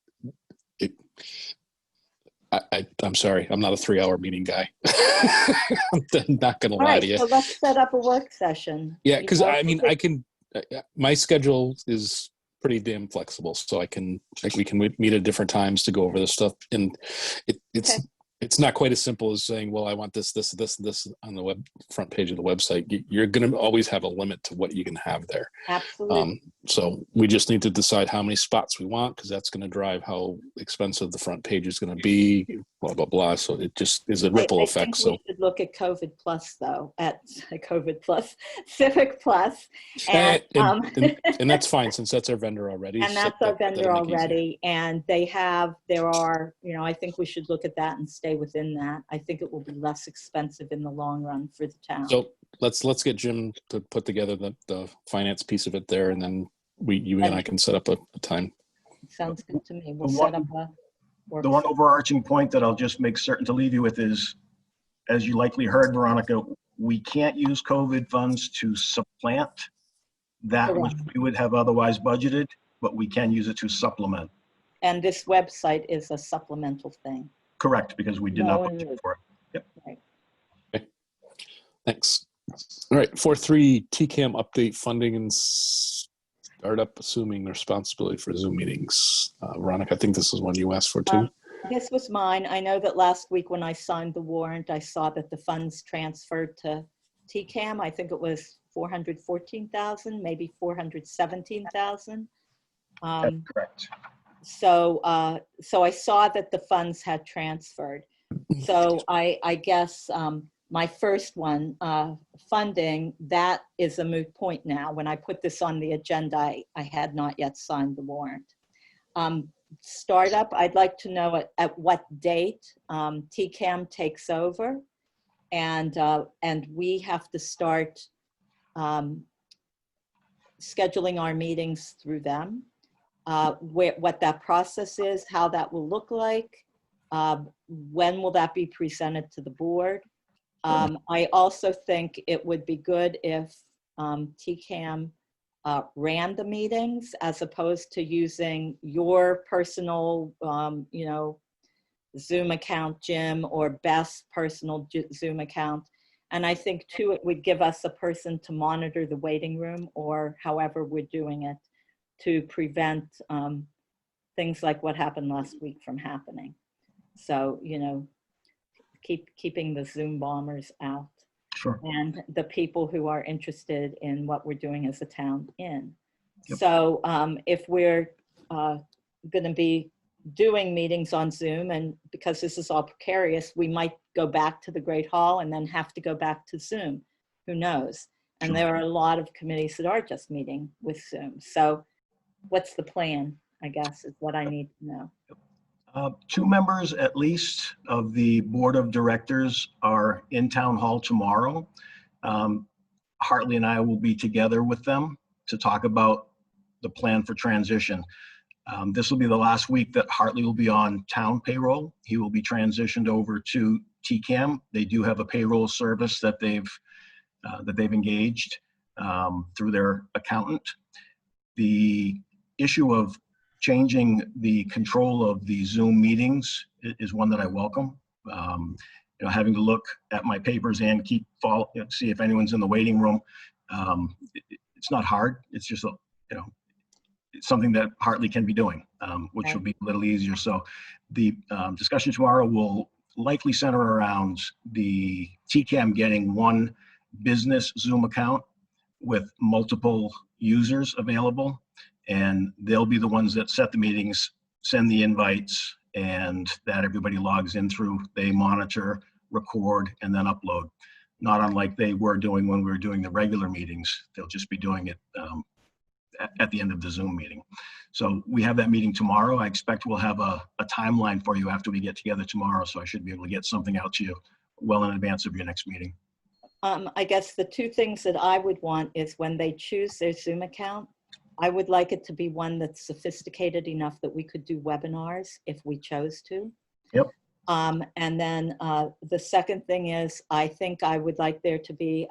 I'm sorry, I'm not a 3-hour meeting guy. I'm not gonna All lie right, to you. so let's set up a work session. Yeah, You because know, I mean, if it- I can. My schedule is pretty damn flexible, so I can we can meet at different times to go over this stuff, and it's Okay. it's not quite as simple as saying, well, I want this, this, this, and this on the front page of the website. You're going to always have a limit to what you can have there. Absolutely. So we just need to decide how many spots we want, because that's going to drive how expensive the front page is going to be, blah, blah, blah. So it just is a ripple I effect. think we should look at COVID Plus, though, at COVID Plus, Civic Plus, and and that's fine, since that's our vendor already. and so that's our that'll vendor make it easier. already, and there are, I think we should look at that and stay within that. I think it will be less expensive in the long run for the town. So let's get Jim to put together the finance piece of it there, and then you and I can set up a time. Sounds good to me. We'll The set one- up a work The one session. overarching point that I'll just make certain to leave you with is, as you likely heard, Veronica, we can't use COVID funds to supplant that which we would have otherwise budgeted, but we can use it to supplement. And this website is a supplemental thing. Correct, because we did No not one budget would. for it. Thanks. All right, 4.3 TCAM update, funding and startup assuming responsibility for Zoom meetings. Veronica, I think this is one you asked for too. This was mine. I know that last week when I signed the warrant, I saw that the funds transferred to TCAM. I think it was 414,000, maybe 417,000. That's correct. So I saw that the funds had transferred. So I guess my first one, funding, that is a moot point now. When I put this on the agenda, I had not yet signed the warrant. Startup, I'd like to know at what date TCAM takes over, and we have to start scheduling our meetings through them. What that process is, how that will look like, when will that be presented to the board. I also think it would be good if TCAM ran the meetings as opposed to using your personal, Zoom account, Jim, or Beth's personal Zoom account. And I think too, it would give us a person to monitor the waiting room, or however we're doing it, to prevent things like what happened last week from happening. So, keeping the Zoom bombers out. Sure. And the people who are interested in what we're doing as a town in. Yep. So if we're going to be doing meetings on Zoom, and because this is all precarious, we might go back to the Great Hall and then have to go back to Zoom. Who knows? And there are a lot of committees that are just meeting with Zoom. So what's the plan, I guess, is what I need to know. 2 members at least of the board of directors are in town hall tomorrow. Hartley and I will be together with them to talk about the plan for transition. This will be the last week that Hartley will be on town payroll. He will be transitioned over to TCAM. They do have a payroll service that they've engaged through their accountant. The issue of changing the control of the Zoom meetings is one that I welcome. Having to look at my papers and see if anyone's in the waiting room. It's not hard. It's just, it's something that Hartley can be doing, which will be a little easier. So the discussion tomorrow will likely center around the TCAM getting one business Zoom account with multiple users available. And they'll be the ones that set the meetings, send the invites, and that everybody logs in through. They monitor, record, and then upload. Not unlike they were doing when we were doing the regular meetings. They'll just be doing it at the end of the Zoom meeting. So we have that meeting tomorrow. I expect we'll have a timeline for you after we get together tomorrow. So I should be able to get something out to you well in advance of your next meeting. I guess the 2 things that I would want is when they choose their Zoom account, I would like it to be one that's sophisticated enough that we could do webinars if we chose to. Yep. And then the second thing is, I think I would like there to be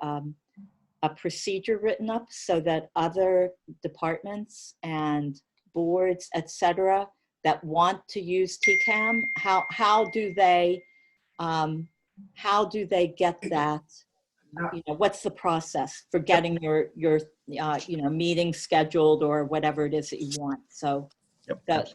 a procedure written up so that other departments and boards, etc., that want to use TCAM, how do they get that? You know, what's the process for getting your meeting scheduled or whatever it is that you want? So that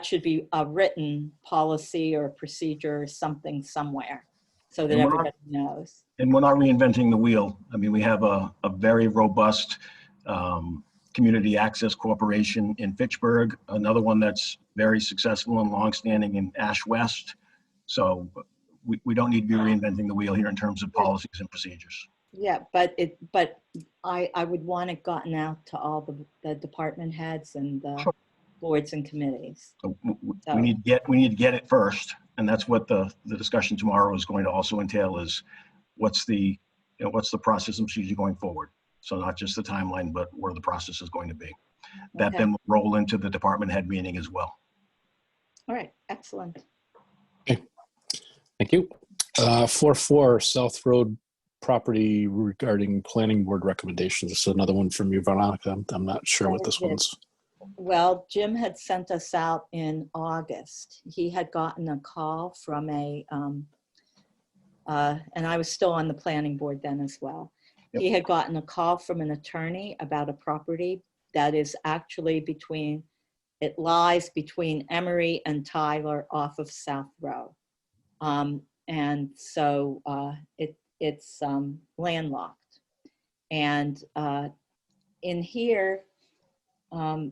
should be a written policy or procedure or something somewhere so that everybody knows. And we're not reinventing the wheel. I mean, we have a very robust community access corporation in Fitchburg, another one that's very successful and longstanding in Ash West. So we don't need to be reinventing the wheel here in terms of policies and procedures. Yeah, but I would want it gotten out to all the department heads and the boards and committees. So we need to get it first, and that's what the discussion tomorrow is going to also entail, is what's the process and procedure going forward. So not just the timeline, but where the process is going to be. That then will roll into the department head meeting as well. All right, excellent. Okay, thank you. 4.4 South Road property regarding planning board recommendations. This is another one from you, Veronica. I'm not sure what this one's. Well, Jim had sent us out in August. He had gotten a call from and I was still on the planning board then as well. Yep. He had gotten a call from an attorney about a property that is actually it lies between Emory and Tyler off of South Row. And so it's landlocked. And in here, I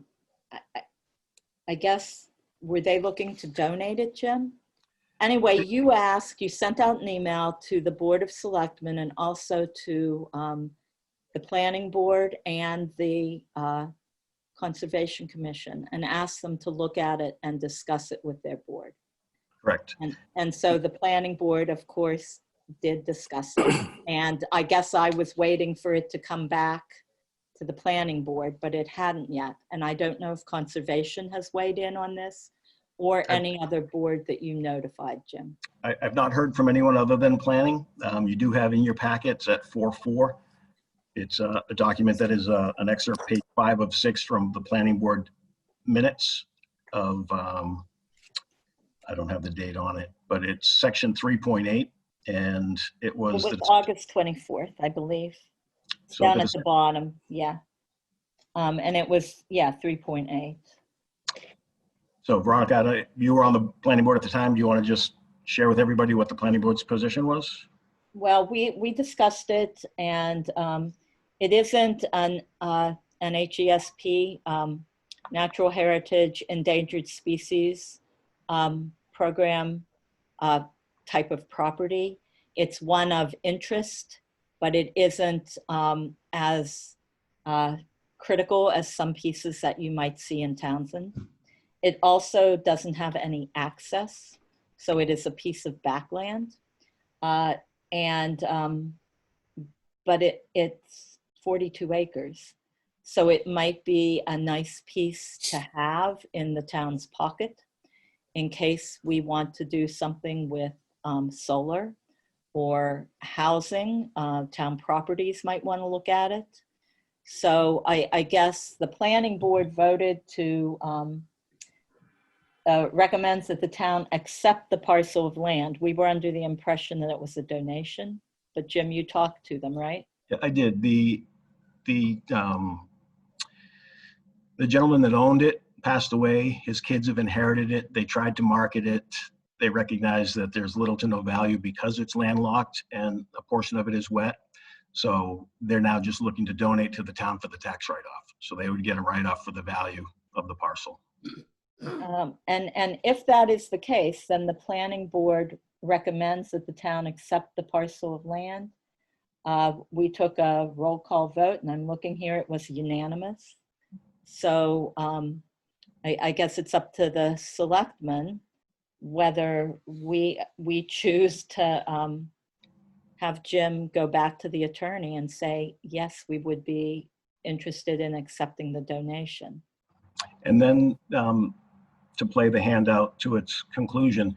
guess, were they looking to donate it, Jim? Anyway, you sent out an email to the Board of Selectmen and also to the Planning Board and the Conservation Commission and asked them to look at it and discuss it with their board. Correct. And so the Planning Board, of course, did discuss it. And I guess I was waiting for it to come back to the Planning Board, but it hadn't yet. And I don't know if Conservation has weighed in on this or any other board that you notified, Jim. I've not heard from anyone other than planning. You do have in your packets at 4.4. It's a document that is an excerpt, page 5 of 6 from the Planning Board minutes of, I don't have the date on it, but it's section 3.8, and it was August 24th, I believe. So down at the bottom, yeah. And it was, 3.8. So Veronica, you were on the planning board at the time. Do you want to just share with everybody what the planning board's position was? Well, we discussed it, and it isn't an HESP, Natural Heritage Endangered Species program type of property. It's one of interest, but it isn't as critical as some pieces that you might see in Townsend. It also doesn't have any access, so it is a piece of backland. But it's 42 acres. So it might be a nice piece to have in the town's pocket in case we want to do something with solar or housing. Town properties might want to look at it. So I guess the planning board voted to recommends that the town accept the parcel of land. We were under the impression that it was a donation, but Jim, you talked to them, right? Yeah, I did. The gentleman that owned it passed away. His kids have inherited it. They tried to market it. They recognize that there's little to no value because it's landlocked and a portion of it is wet. So they're now just looking to donate to the town for the tax write-off. So they would get a write-off for the value of the parcel. And if that is the case, then the planning board recommends that the town accept the parcel of land. We took a roll call vote, and I'm looking here, it was unanimous. So I guess it's up to the selectmen whether we choose to have Jim go back to the attorney and say, yes, we would be interested in accepting the donation. And then to play the handout to its conclusion,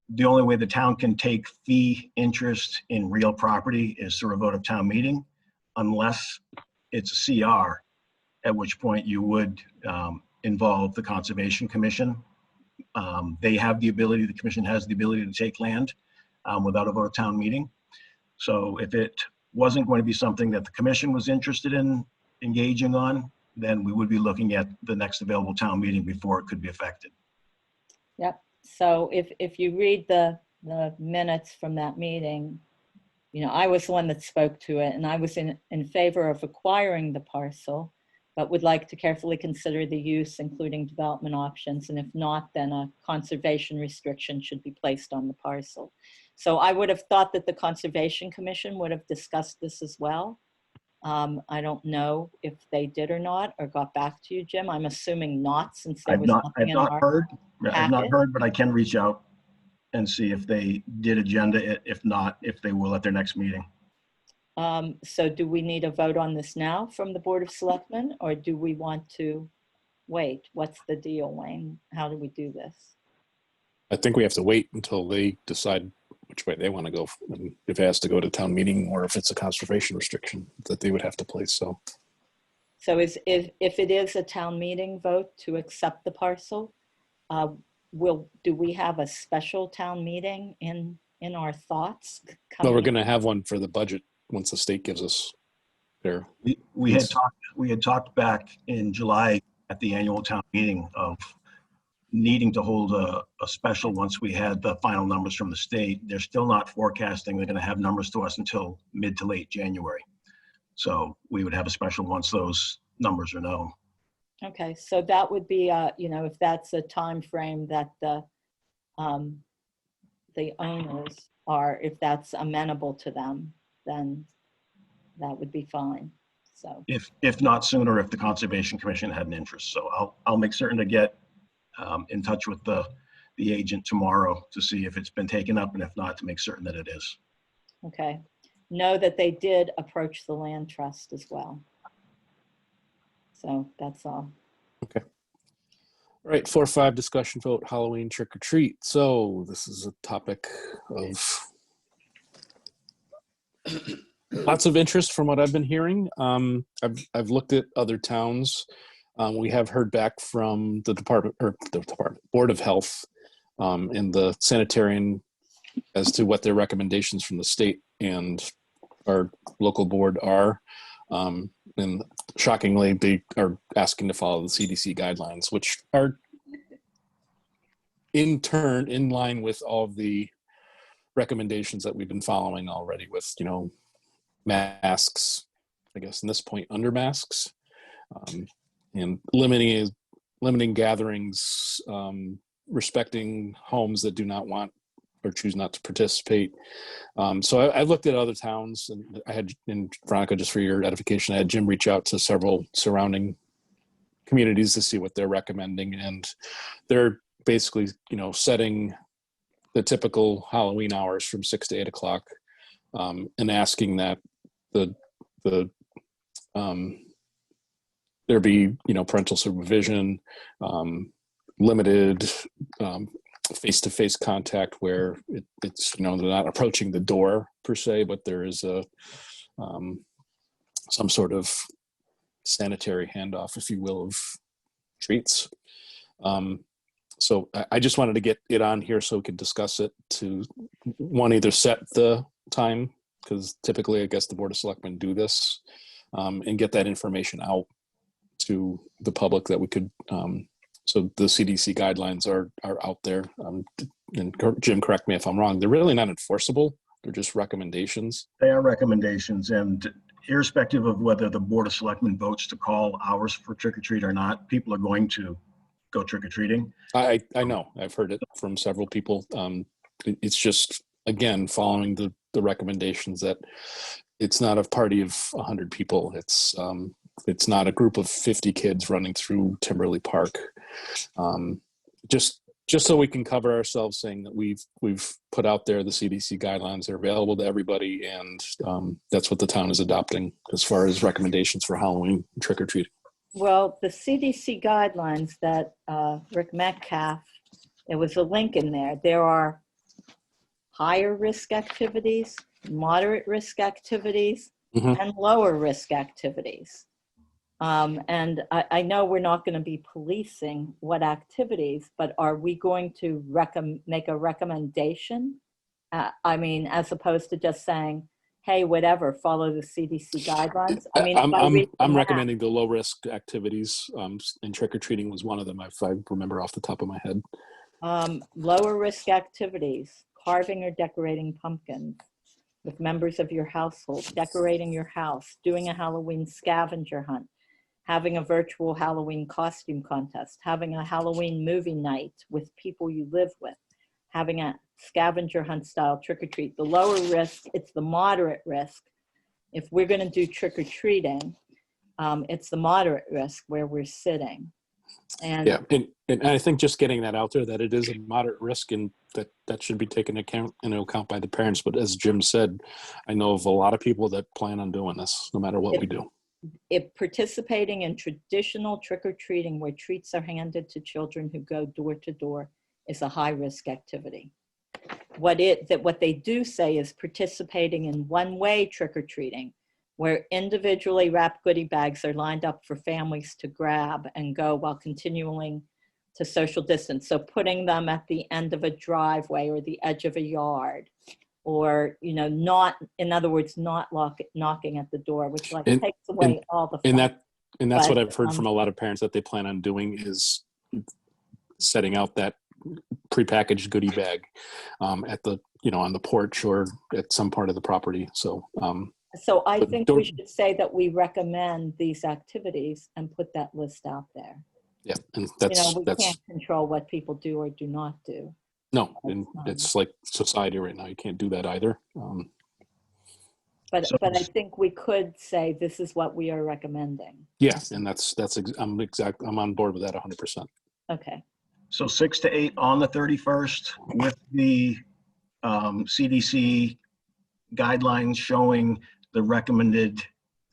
the only way the town can take fee interest in real property is through a vote of town meeting, unless it's a CR, at which point you would involve the Conservation Commission. They have the ability, the commission has the ability to take land without a vote of town meeting. So if it wasn't going to be something that the commission was interested in engaging on, then we would be looking at the next available town meeting before it could be effected. Yep. So if you read the minutes from that meeting, you know, I was the one that spoke to it, and I was in favor of acquiring the parcel, but would like to carefully consider the use, including development options. And if not, then a conservation restriction should be placed on the parcel. So I would have thought that the Conservation Commission would have discussed this as well. I don't know if they did or not, or got back to you, Jim. I'm assuming not, since there I've was not nothing in our heard, packet. but I can reach out and see if they did agenda it. If not, if they will at their next meeting. So do we need a vote on this now from the Board of Selectmen, or do we want to wait? What's the deal, Wayne? How do we do this? I think we have to wait until they decide which way they want to go. And if it has to go to town meeting, or if it's a conservation restriction that they would have to place. So if it is a town meeting vote to accept the parcel, do we have a special town meeting in our thoughts? no, we're going to have one for the budget once the state gives us their. We had talked back in July at the annual town meeting of needing to hold a special once we had the final numbers from the state. They're still not forecasting they're going to have numbers to us until mid to late January. So we would have a special once those numbers are known. Okay, so that would be, you know, if that's a time frame that the owners are, if that's amenable to them, then that would be fine. So If not sooner, if the Conservation Commission had an interest. So I'll make certain to get in touch with the agent tomorrow to see if it's been taken up, and if not, to make certain that it is. okay, know that they did approach the land trust as well. So that's all. Okay. All right, 4-5 discussion vote, Halloween trick or treat. So this is a topic of lots of interest from what I've been hearing. I've looked at other towns. We have heard back from the Board of Health and the sanitarian as to what their recommendations from the state and our local board are. And shockingly, they are asking to follow the CDC guidelines, which are in turn in line with all of the recommendations that we've been following already with, you know, masks, I guess in this point, under masks, and limiting gatherings, respecting homes that do not want or choose not to participate. So I looked at other towns, and I had, in Veronica, just for your edification, I had Jim reach out to several surrounding communities to see what they're recommending. And they're basically, you know, setting the typical Halloween hours from 6 to 8 o'clock, and asking that there be, you know, parental supervision, limited face-to-face contact where it's, you know, they're not approaching the door per se, but there is a some sort of sanitary handoff, if you will, of treats. So I just wanted to get it on here so we could discuss it, to one, either set the time, because typically I guess the Board of Selectmen do this, and get that information out to the public that we could, so the CDC guidelines are out there. And Jim, correct me if I'm wrong, they're really not enforceable. They're just recommendations. They are recommendations, and irrespective of whether the Board of Selectmen votes to call hours for trick or treat or not, people are going to go trick or treating. I know, I've heard it from several people. It's just, again, following the recommendations that it's not a party of 100 people. It's not a group of 50 kids running through Timberley Park. Just so we can cover ourselves, saying that we've put out there the CDC guidelines are available to everybody, and that's what the town is adopting as far as recommendations for Halloween trick or treating. Well, the CDC guidelines that Rick Metcalf, there was a link in there. There are higher risk activities, moderate risk activities, and lower risk activities. And I know we're not going to be policing what activities, but are we going to make a recommendation? I mean, as opposed to just saying, hey, whatever, follow the CDC guidelines. I mean, I'm recommending the low risk activities, and trick or treating was one of them, if I remember off the top of my head. Lower risk activities, carving or decorating pumpkins with members of your household, decorating your house, doing a Halloween scavenger hunt, having a virtual Halloween costume contest, having a Halloween movie night with people you live with, having a scavenger hunt style trick-or-treat. The lower risk, it's the moderate risk. If we're going to do trick-or-treating, it's the moderate risk where we're sitting. And yeah, and I think just getting that out there, that it is a moderate risk, and that should be taken into account by the parents. But as Jim said, I know of a lot of people that plan on doing this, no matter what we do. If participating in traditional trick-or-treating where treats are handed to children who go door to door is a high-risk activity. What they do say is participating in one-way trick-or-treating, where individually wrapped goodie bags are lined up for families to grab and go while continuing to social distance. So putting them at the end of a driveway or the edge of a yard, or, you know, not, in other words, not knocking at the door, which takes away all the fun. And that's what I've heard from a lot of parents that they plan on doing, is setting out that prepackaged goodie bag at the, you know, on the porch or at some part of the property. So I think we should say that we recommend these activities and put that list out there. Yeah, and that's, we can't control what people do or do not do. No, and it's like society right now. You can't do that either. But I think we could say this is what we are recommending. Yeah, and I'm on board with that 100%. Okay. So 6 to 8 on the 31st with the CDC guidelines showing the recommended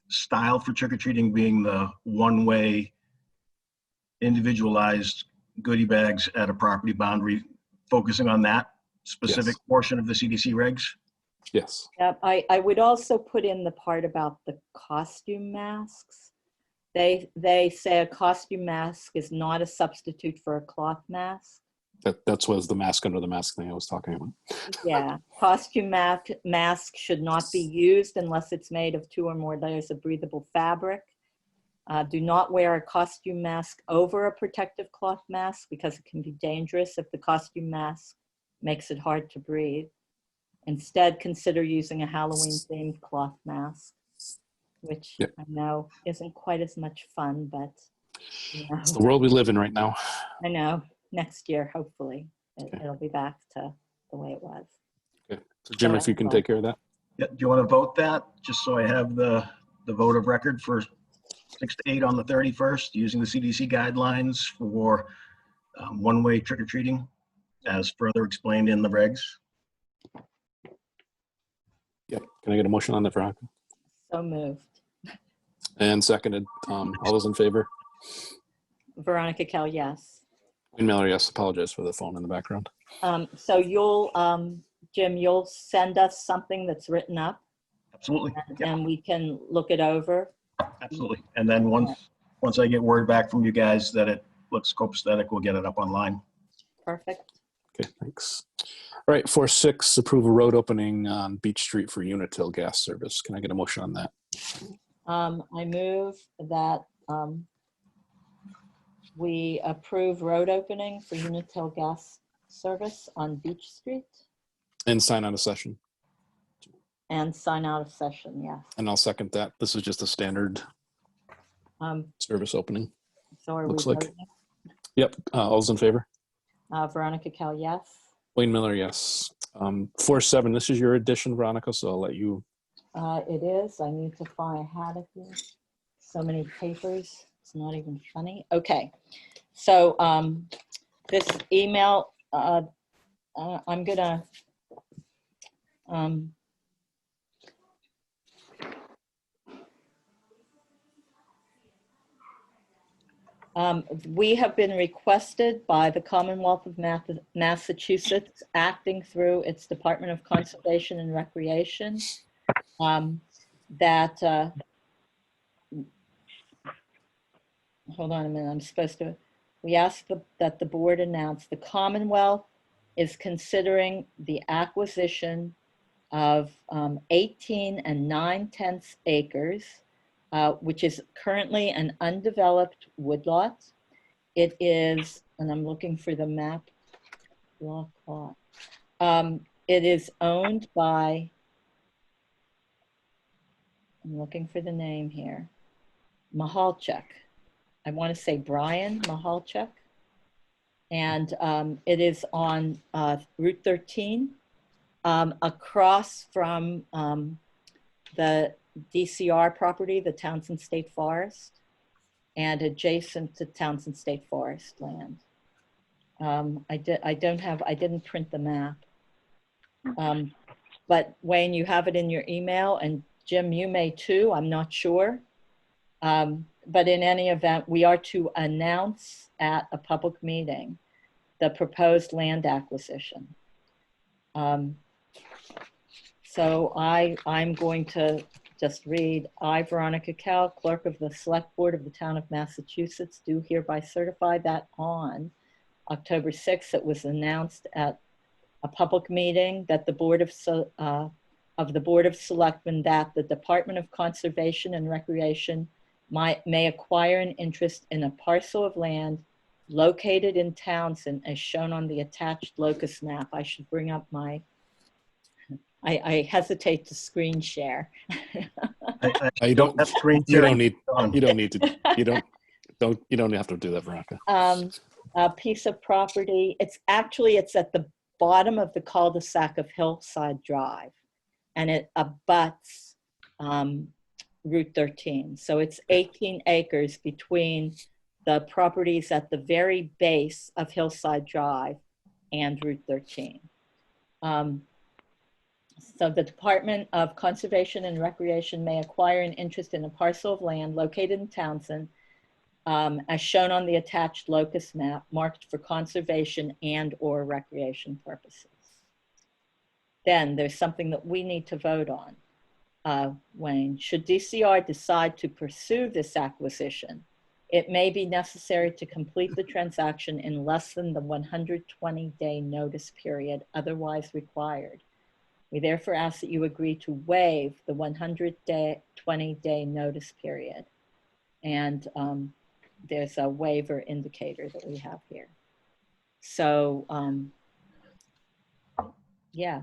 style for trick-or-treating being the one-way individualized goodie bags at a property boundary, focusing on that specific portion of the CDC regs? Yes. I would also put in the part about the costume masks. They say a costume mask is not a substitute for a cloth mask. That's was the mask under the mask thing I was talking about. Yeah, costume mask should not be used unless it's made of 2 or more layers of breathable fabric. Do not wear a costume mask over a protective cloth mask because it can be dangerous if the costume mask makes it hard to breathe. Instead, consider using a Halloween-themed cloth mask, which I know isn't quite as much fun, but it's the world we live in right now. I know. Next year, hopefully, it'll be back to the way it was. Okay. So Jim, if you can take care of that. Yeah. Do you want to vote that, just so I have the vote of record for 6 to 8 on the 31st, using the CDC guidelines for one-way trick-or-treating as further explained in the regs? Yep. Can I get a motion on that, Veronica? So moved. And seconded. All those in favor? Veronica Kell, yes. Wayne Miller, yes. Apologize for the phone in the background. So you'll, Jim, you'll send us something that's written up. Absolutely. And we can look it over. Absolutely. And then once I get word back from you guys that it looks copacetic, we'll get it up online. Perfect. Okay, thanks. All right, 4.6, approve a road opening on Beach Street for Unitil gas service. Can I get a motion on that? I move that we approve road opening for Unitil gas service on Beach Street. And sign out of session. And sign out of session, yes. And I'll second that. This is just a standard service opening. So are Looks we like. voting? Yep, all those in favor? Veronica Kell, yes. Wayne Miller, yes. 4.7, this is your addition, Veronica, so I'll let you. It is. I need to find, I had it here. So many papers. It's not even funny. Okay. So this email, I'm gonna, we have been requested by the Commonwealth of Massachusetts, acting through its Department of Conservation and Recreation, that hold on a minute, I'm supposed to, we asked that the board announce the Commonwealth is considering the acquisition of 18 9/10 acres, which is currently an undeveloped woodlot. It is, and I'm looking for the map, block lot. It is owned by, I'm looking for the name here, Mahalchuk. I want to say Brian Mahalchuk. And it is on Route 13, across from the DCR property, the Townsend State Forest, and adjacent to Townsend State Forest land. I didn't print the map. But Wayne, you have it in your email, and Jim, you may too, I'm not sure. But in any event, we are to announce at a public meeting the proposed land acquisition. So I'm going to just read, I, Veronica Cal, Clerk of the Select Board of the Town of Massachusetts, do hereby certify that on October 6th, it was announced at a public meeting that the Board of the Board of Selectmen that the Department of Conservation and Recreation may acquire an interest in a parcel of land located in Townsend as shown on the attached locus map. I should bring up my, I hesitate to screen share. You don't have screen you sharing don't need on. you don't need to you don't have to do that, Veronica. A piece of property, it's at the bottom of the cul-de-sac of Hillside Drive, and it abuts Route 13. So it's 18 acres between the properties at the very base of Hillside Drive and Route 13. So the Department of Conservation and Recreation may acquire an interest in a parcel of land located in Townsend as shown on the attached locus map marked for conservation and or recreation purposes. Then there's something that we need to vote on. Wayne, should DCR decide to pursue this acquisition, it may be necessary to complete the transaction in less than the 120-day notice period otherwise required. We therefore ask that you agree to waive the 120-day notice period. And there's a waiver indicator that we have here. So, yeah.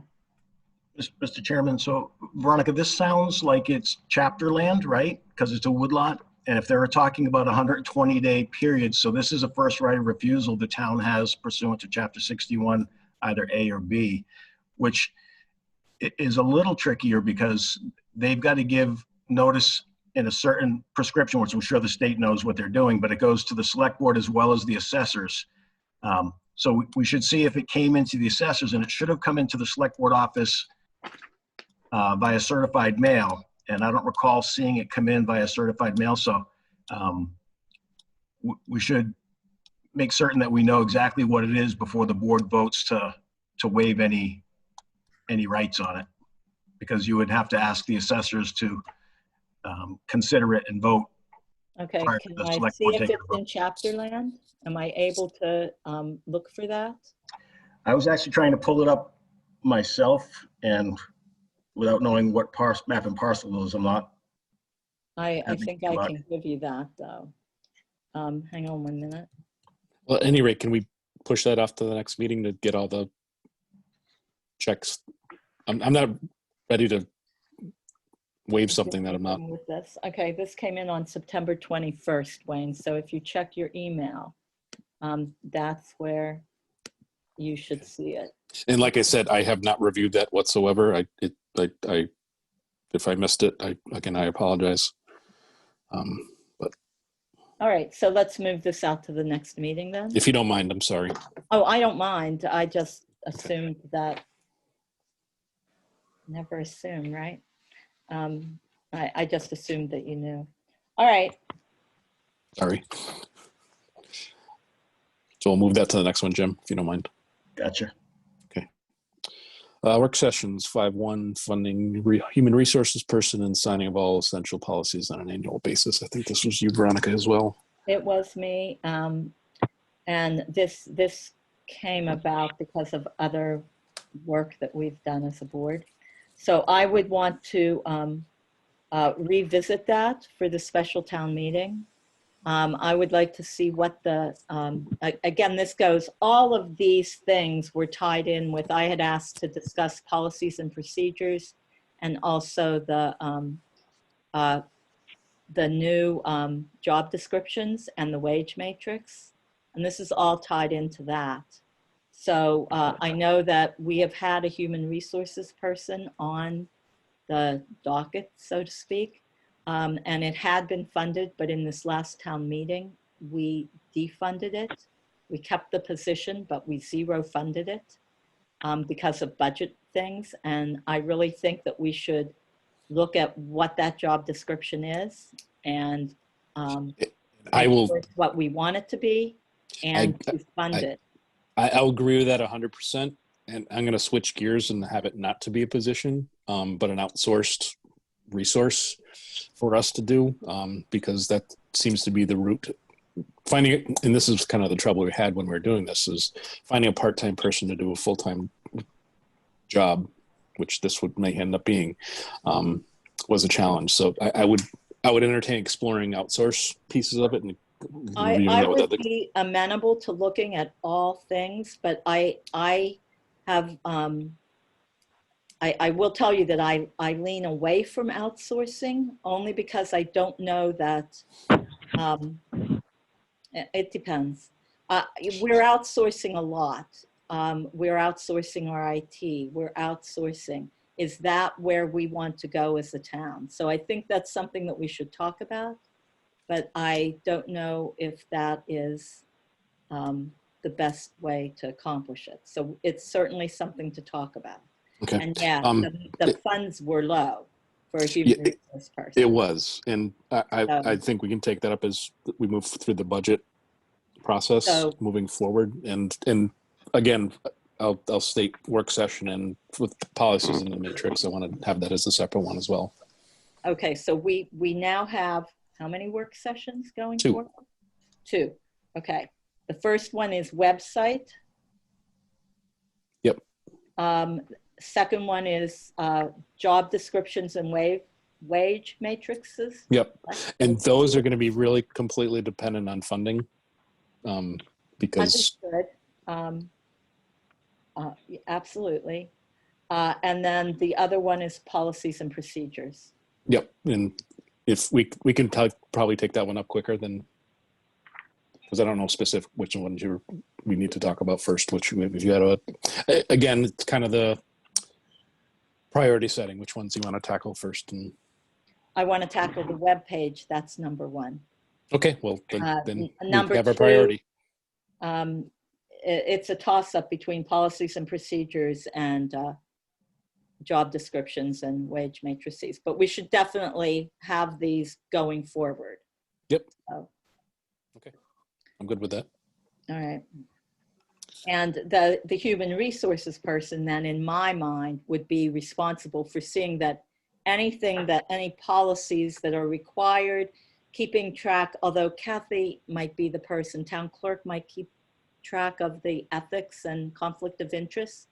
Mr. Chairman, so Veronica, this sounds like it's chapter land, right? Because it's a woodlot. And if they were talking about a 120-day period, so this is a first right of refusal the town has pursuant to Chapter 61, either A or B, which is a little trickier because they've got to give notice in a certain prescription, which I'm sure the state knows what they're doing, but it goes to the select board as well as the assessors. So we should see if it came into the assessors, and it should have come into the select board office via certified mail. And I don't recall seeing it come in via certified mail. So we should make certain that we know exactly what it is before the board votes to waive any rights on it, because you would have to ask the assessors to consider it and vote. Okay, prior to can the I select see board if taking it's a vote. in chapter land? Am I able to look for that? I was actually trying to pull it up myself, and without knowing what map and parcel is, I'm not. I Having think to I look. can give you that though. Hang on 1 minute. Well, at any rate, can we push that off to the next meeting to get all the checks? I'm not ready to waive something that I'm not. With this. Okay, this came in on September 21st, Wayne. So if you check your email, that's where you should see it. And like I said, I have not reviewed that whatsoever. If I missed it, I apologize. But All right, so let's move this out to the next meeting then. if you don't mind, I'm sorry. Oh, I don't mind. I just assumed that. Never assume, right? I just assumed that you knew. All right. Sorry. So we'll move that to the next one, Jim, if you don't mind. Gotcha. Okay. Work sessions, 5.1, funding human resources person and signing of all essential policies on an annual basis. I think this was you, Veronica, as well. It was me. And this came about because of other work that we've done as a board. So I would want to revisit that for the special town meeting. I would like to see what the, again, this goes, all of these things were tied in with, I had asked to discuss policies and procedures and also the new job descriptions and the wage matrix. And this is all tied into that. So I know that we have had a human resources person on the docket, so to speak. And it had been funded, but in this last town meeting, we defunded it. We kept the position, but we zero funded it because of budget things. And I really think that we should look at what that job description is and I will, what we want it to be and to fund it. I'll agree with that 100%. And I'm going to switch gears and have it not to be a position, but an outsourced resource for us to do, because that seems to be the route. Finding it, and this is kind of the trouble we had when we were doing this, is finding a part-time person to do a full-time job, which this may end up being, was a challenge. So I would entertain exploring outsource pieces of it and I would be amenable to looking at all things, but I have, I will tell you that I lean away from outsourcing only because I don't know that, it depends. We're outsourcing a lot. We're outsourcing our IT, we're outsourcing. Is that where we want to go as a town? So I think that's something that we should talk about, but I don't know if that is the best way to accomplish it. So it's certainly something to talk about. Okay. And yeah, the funds were low for a human resource person. It was, and I think we can take that up as we move through the budget process moving forward. And again, I'll state work session and with policies in the matrix. I want to have that as a separate one as well. Okay, so we now have how many work sessions going 2. forward? 2. Okay. The first one is website. Yep. Second one is job descriptions and wage matrices. Yep. And those are going to be really completely dependent on funding, because understood. Absolutely. And then the other one is policies and procedures. Yep. And if we can probably take that one up quicker than, because I don't know specific which ones we need to talk about first. Which if you had again, it's kind of the priority setting. Which ones you want to tackle first? And I want to tackle the web page. That's number 1. Okay. Well, then number we have our 2, priority. It's a toss-up between policies and procedures and job descriptions and wage matrices, but we should definitely have these going forward. Yep. So. Okay. I'm good with that. All right. And the human resources person then, in my mind, would be responsible for seeing that any policies that are required, keeping track, although Kathy might be the person, town clerk might keep track of the ethics and conflict of interest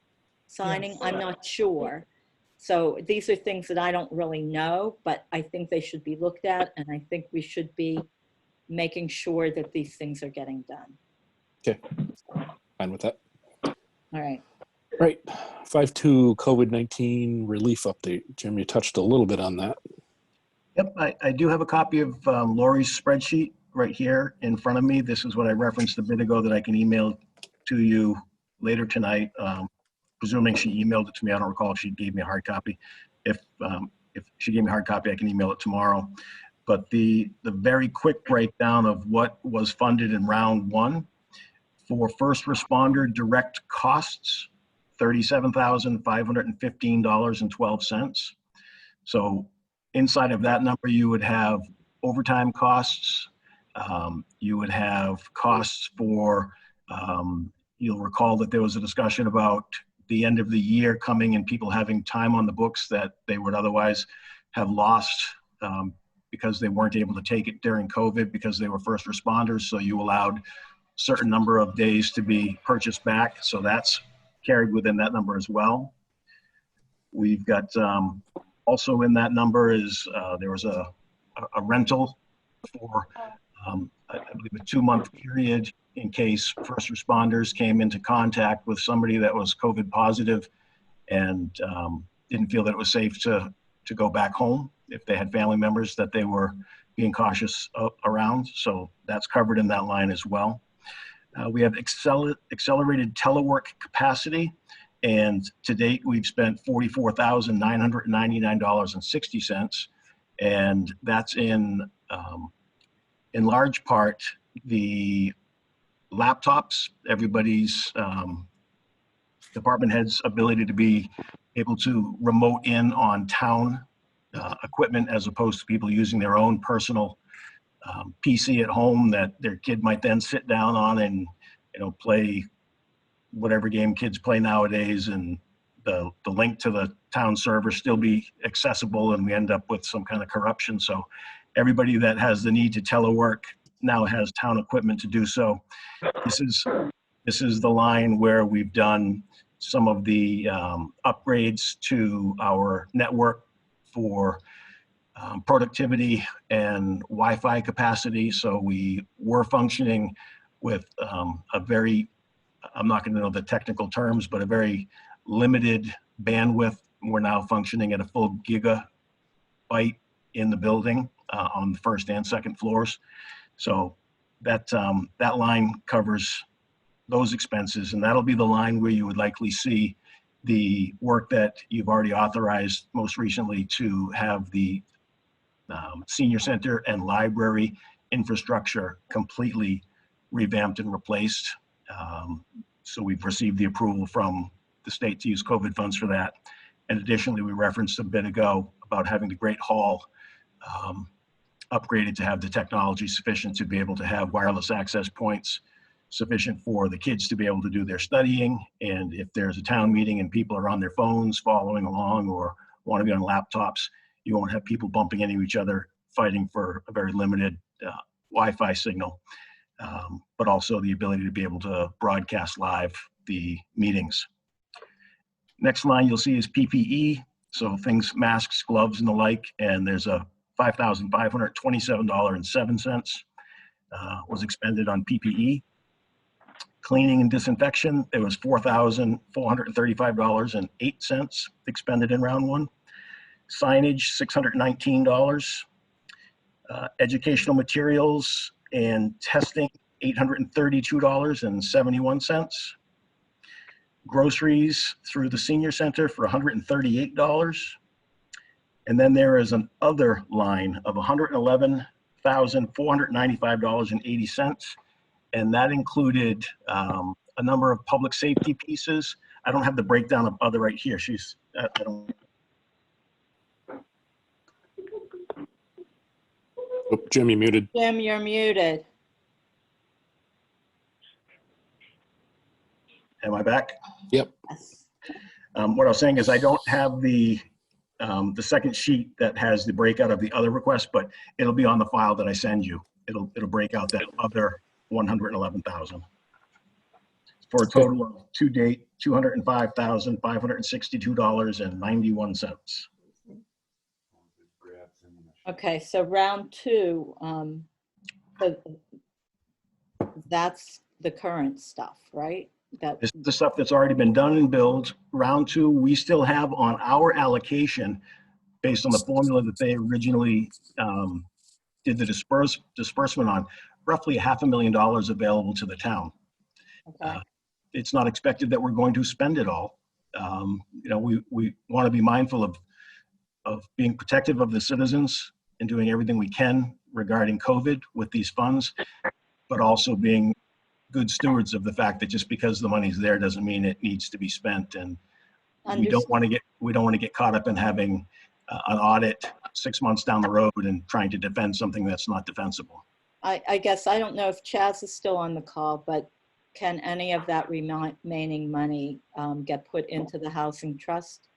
signing. Yes. I'm not sure. So these are things that I don't really know, but I think they should be looked at, and I think we should be making sure that these things are getting done. Okay, fine with that. All right. Right, 5.2 COVID-19 relief update. Jim, you touched a little bit on that. Yep, I do have a copy of Lori's spreadsheet right here in front of me. This is what I referenced a bit ago that I can email to you later tonight. Presuming she emailed it to me, I don't recall if she gave me a hard copy. If she gave me a hard copy, I can email it tomorrow. But the very quick breakdown of what was funded in round 1 for first responder direct costs, $37,515.12. So inside of that number, you would have overtime costs. You would have costs for, you'll recall that there was a discussion about the end of the year coming and people having time on the books that they would otherwise have lost because they weren't able to take it during COVID because they were first responders. So you allowed certain number of days to be purchased back. So that's carried within that number as well. We've got also in that number is there was a rental for I believe a 2-month period in case first responders came into contact with somebody that was COVID positive and didn't feel that it was safe to go back home if they had family members that they were being cautious around. So that's covered in that line as well. We have accelerated telework capacity, and to date we've spent $44,999.60, and that's in large part the laptops, everybody's department head's ability to be able to remote in on town equipment as opposed to people using their own personal PC at home that their kid might then sit down on and play whatever game kids play nowadays, and the link to the town server still be accessible, and we end up with some kind of corruption. So everybody that has the need to telework now has town equipment to do so. This is the line where we've done some of the upgrades to our network for productivity and Wi-Fi capacity. So we were functioning with a very, I'm not going to know the technical terms, but a very limited bandwidth. We're now functioning at a full gigabyte in the building on the first and second floors. So that line covers those expenses, and that'll be the line where you would likely see the work that you've already authorized most recently to have the senior center and library infrastructure completely revamped and replaced. So we've received the approval from the state to use COVID funds for that. And additionally, we referenced a bit ago about having the Great Hall upgraded to have the technology sufficient to be able to have wireless access points sufficient for the kids to be able to do their studying. And if there's a town meeting and people are on their phones following along or want to be on laptops, you won't have people bumping into each other fighting for a very limited Wi-Fi signal, but also the ability to be able to broadcast live the meetings. Next line you'll see is PPE. So things, masks, gloves, and the like, and there's a $5,527.07 was expended on PPE. Cleaning and disinfection, there was $4,435.08 expended in round one. Signage, $619. Educational materials and testing, $832.71. Groceries through the senior center for $138. And then there is an other line of $111,495.80. And that included a number of public safety pieces. I don't have the breakdown of other right here. I don't. Oh, Jim, you muted. Jim, you're muted. Am I back? Yep. Yes. What I was saying is I don't have the second sheet that has the breakout of the other requests, but it'll be on the file that I send you. It'll break out that other 111,000 for a total of to date $205,562.91. Okay, so round two, that's the current stuff, right? This is the stuff that's already been done and billed. Round two, we still have on our allocation, based on the formula that they originally did the disbursement on, roughly $500,000 available to the town. Okay. It's not expected that we're going to spend it all. We want to be mindful of being protective of the citizens and doing everything we can regarding COVID with these funds, but also being good stewards of the fact that just because the money's there doesn't mean it needs to be spent. And we don't want to get caught up in having an audit 6 months down the road and trying to defend something that's not defensible. I guess I don't know if Chaz is still on the call, but can any of that remaining money get put into the housing trust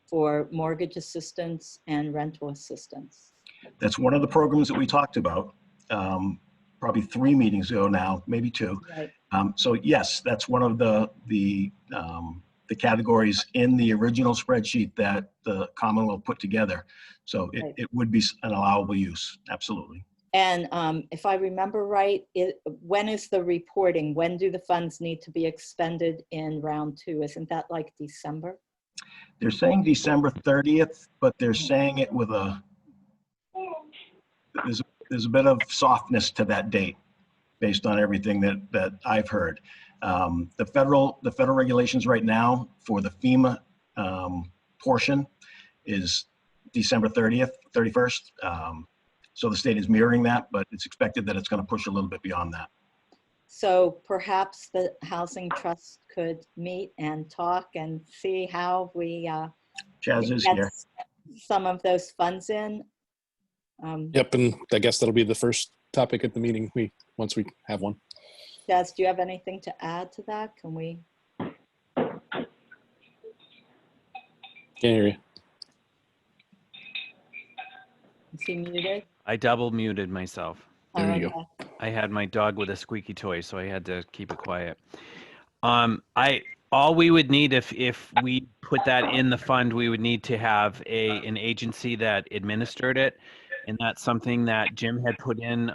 for mortgage assistance and rental assistance? That's one of the programs that we talked about, probably 3 meetings ago now, maybe 2. Right. So yes, that's one of the categories in the original spreadsheet that the Commonwealth put together. So Right. it would be an allowable use, absolutely. And if I remember right, when is the reporting? When do the funds need to be expended in round 2? Isn't that like December? They're saying December 30th, but they're saying it with there's a bit of softness to that date based on everything that I've heard. The federal regulations right now for the FEMA portion is December 30th, 31st. So the state is mirroring that, but it's expected that it's going to push a little bit beyond that. So perhaps the Housing Trust could meet and talk and see how we Chaz is get here. some of those funds in. Yep, and I guess that'll be the first topic at the meeting once we have one. Jess, do you have anything to add to that? Can we? Can't hear you. Is he muted? I double muted myself. There you go. I had my dog with a squeaky toy, so I had to keep it quiet. All we would need if we put that in the fund, we would need to have an agency that administered it. And that's something that Jim had put in.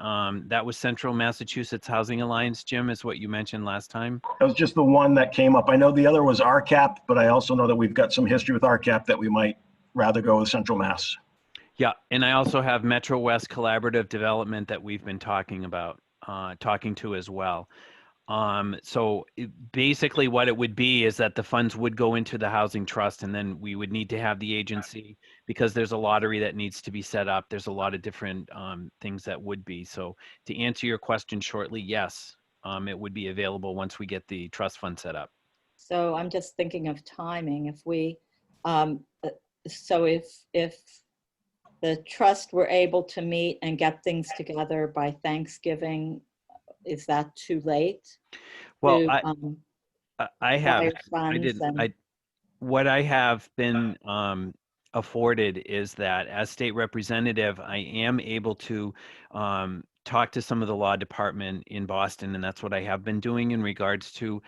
That was Central Massachusetts Housing Alliance, Jim, is what you mentioned last time. That was just the one that came up. I know the other was RCAP, but I also know that we've got some history with RCAP that we might rather go with Central Mass. Yeah, and I also have Metrowest Collaborative Development that we've been talking about, talking to as well. So basically what it would be is that the funds would go into the housing trust, and then we would need to have the agency, because there's a lottery that needs to be set up. There's a lot of different things that would be. So to answer your question shortly, yes, it would be available once we get the trust fund set up. So I'm just thinking of timing. If we, so if the trust were able to meet and get things together by Thanksgiving, is that too late? Well, to, I have, wire funds what I have been afforded is that as state representative, I am able to talk to some of the law department in Boston, and that's what I have been doing in regards to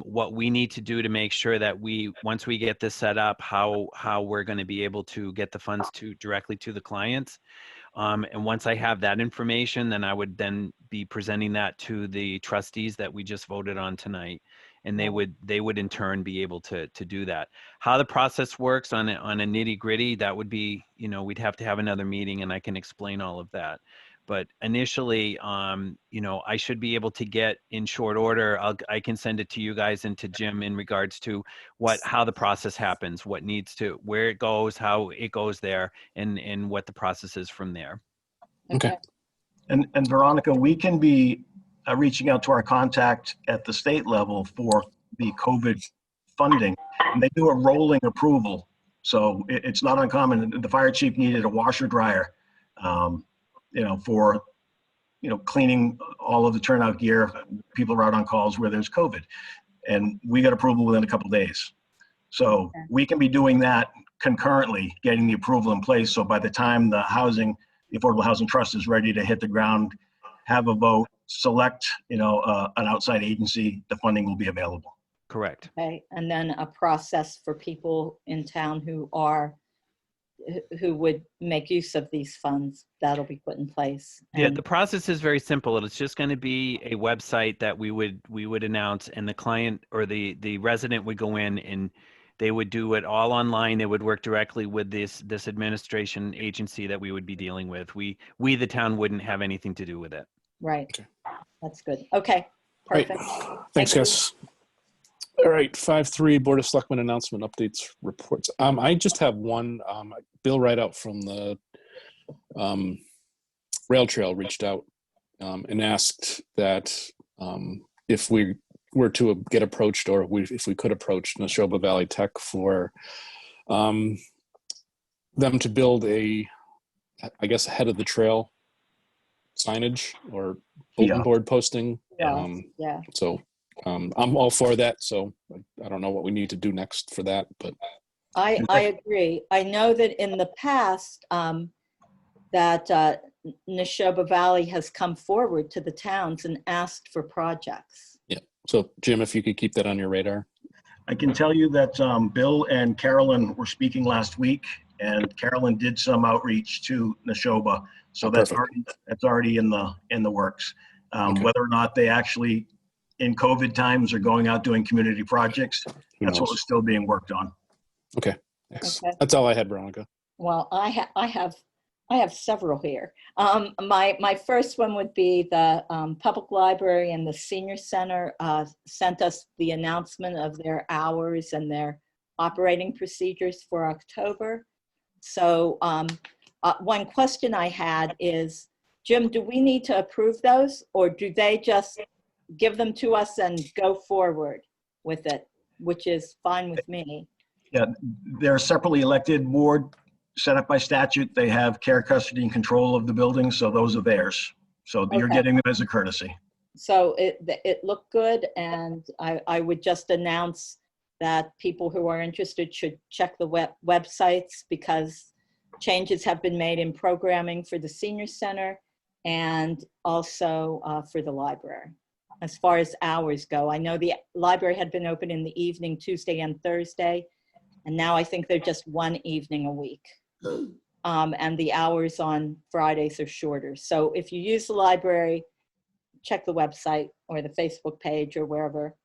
what we need to do to make sure that once we get this set up, how we're going to be able to get the funds directly to the clients. And once I have that information, then I would then be presenting that to the trustees that we just voted on tonight. And they would in turn be able to do that. How the process works on a nitty gritty, that would be, we'd have to have another meeting and I can explain all of that. But initially, I should be able to get in short order. I can send it to you guys and to Jim in regards to how the process happens, where it goes, how it goes there, and what the process is from there. Okay. And Veronica, we can be reaching out to our contact at the state level for the COVID funding, and they do a rolling approval. So it's not uncommon. The fire chief needed a washer dryer, for, cleaning all of the turnout gear. People are out on calls where there's COVID, and we got approval within a couple of days. So we can be doing that concurrently, getting the approval in place. So by the time the Affordable Housing Trust is ready to hit the ground, have a vote, select, an outside agency, the funding will be available. Correct. Okay, and then a process for people in town who would make use of these funds, that'll be put in place. Yeah, the process is very simple. It's just going to be a website that we would announce, and the client or the resident would go in and they would do it all online. They would work directly with this administration agency that we would be dealing with. We the town wouldn't have anything to do with it. Right. Okay. That's good. Okay. Perfect. Right. Thanks, guys. All right, 5.3 Board of Selectmen announcement updates reports. I just have one. Bill Rideout from the Rail Trail reached out and asked that if we were to get approached, or if we could approach Neshoba Valley Tech for them to build a head of the trail signage or bulletin board posting. So I'm all for that. So I don't know what we need to do next for that, but I agree. I know that in the past, that Neshoba Valley has come forward to the towns and asked for projects. Yeah. So Jim, if you could keep that on your radar. I can tell you that Bill and Carolyn were speaking last week, and Carolyn did some outreach to Neshoba. So Oh, that's perfect. already in the works. Okay. Whether or not they actually, in COVID times, are going out doing community projects, Who that's what knows? was still being worked on. Okay. Thanks. Okay. That's all I had, Veronica. Well, I have several here. My first one would be the public library and the senior center sent us the announcement of their hours and their operating procedures for October. So one question I had is, Jim, do we need to approve those, or do they just give them to us and go forward with it, which is fine with me? Yeah, they're a separately elected board set up by statute. They have care, custody, and control of the building, so those are theirs. So you're Okay. getting them as a courtesy. So it looked good, and I would just announce that people who are interested should check the websites, because changes have been made in programming for the senior center and also for the library. As far as hours go, I know the library had been open in the evening, Tuesday and Thursday, and now I think they're just one evening a week. And the hours on Fridays are shorter. So if you use the library, check the website or the Facebook page or wherever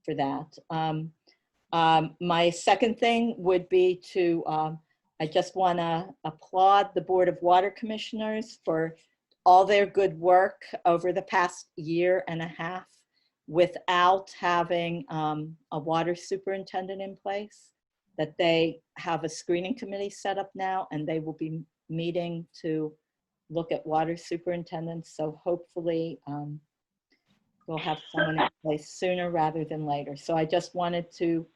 for that. My second thing would be to, I just want to applaud the Board of Water Commissioners for all their good work over the past year and a half without having a water superintendent in place, that they have a screening committee set up now, and they will be meeting to look at water superintendents. So hopefully we'll have someone in place sooner rather than later. So I just wanted to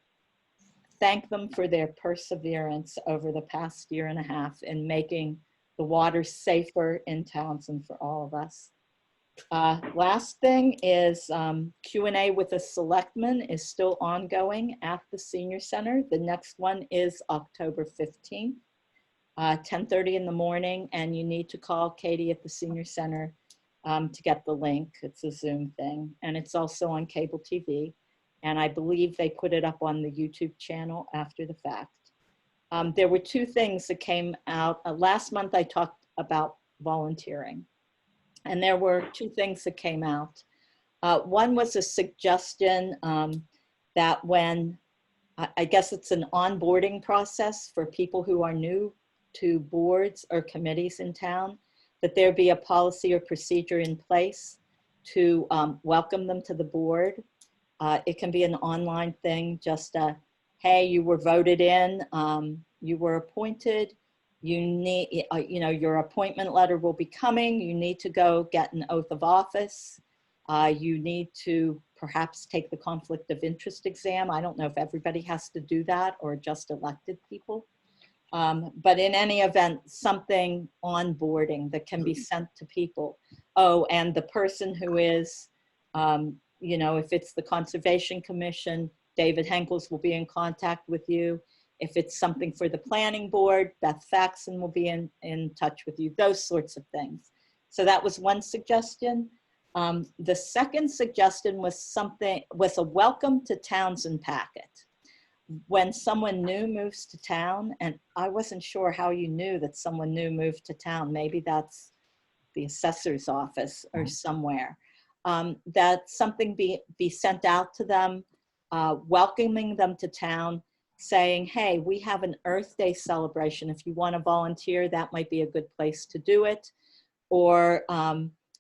thank them for their perseverance over the past year and a half in making the water safer in Townsend for all of us. Last thing is Q&A with the Selectmen is still ongoing at the Senior Center. The next one is October 15th, 10:30 in the morning, and you need to call Katie at the Senior Center to get the link. It's a Zoom thing, and it's also on cable TV. And I believe they put it up on the YouTube channel after the fact. There were two things that came out. Last month I talked about volunteering, and there were two things that came out. One was a suggestion that when, I guess it's an onboarding process for people who are new to boards or committees in town, that there be a policy or procedure in place to welcome them to the board. It can be an online thing, just hey, you were voted in, you were appointed, you need, your appointment letter will be coming, you need to go get an oath of office, you need to perhaps take the conflict of interest exam. I don't know if everybody has to do that or just elected people. But in any event, something onboarding that can be sent to people. Oh, and the person who is, if it's the Conservation Commission, David Henkels will be in contact with you. If it's something for the Planning Board, Beth Faxon will be in touch with you, those sorts of things. So that was one suggestion. The second suggestion was a welcome to Townsend packet. When someone new moves to town, and I wasn't sure how you knew that someone new moved to town, maybe that's the assessor's office or somewhere, that something be sent out to them, welcoming them to town, saying, hey, we have an Earth Day celebration. If you want to volunteer, that might be a good place to do it. Or,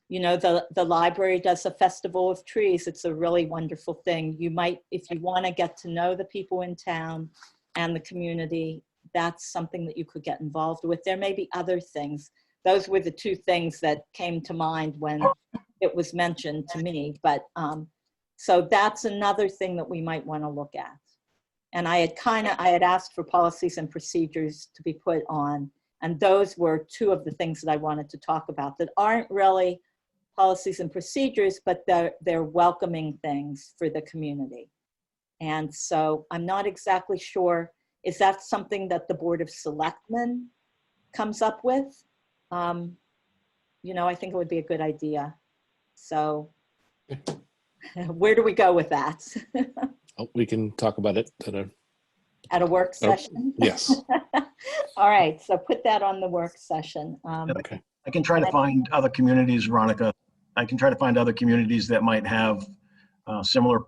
the library does a festival of trees. It's a really wonderful thing. You might, if you want to get to know the people in town and the community, that's something that you could get involved with. There may be other things. Those were the two things that came to mind when it was mentioned to me. But so that's another thing that we might want to look at. And I had asked for policies and procedures to be put on. And those were two of the things that I wanted to talk about that aren't really policies and procedures, but they're welcoming things for the community. And so I'm not exactly sure, is that something that the Board of Selectmen comes up with? I think it would be a good idea. So where do we go with that? Oh, we can talk about it At a work session? yes. All right, so put that on the work session. Okay. I can try to find other communities, Veronica. I can try to find other communities that might have similar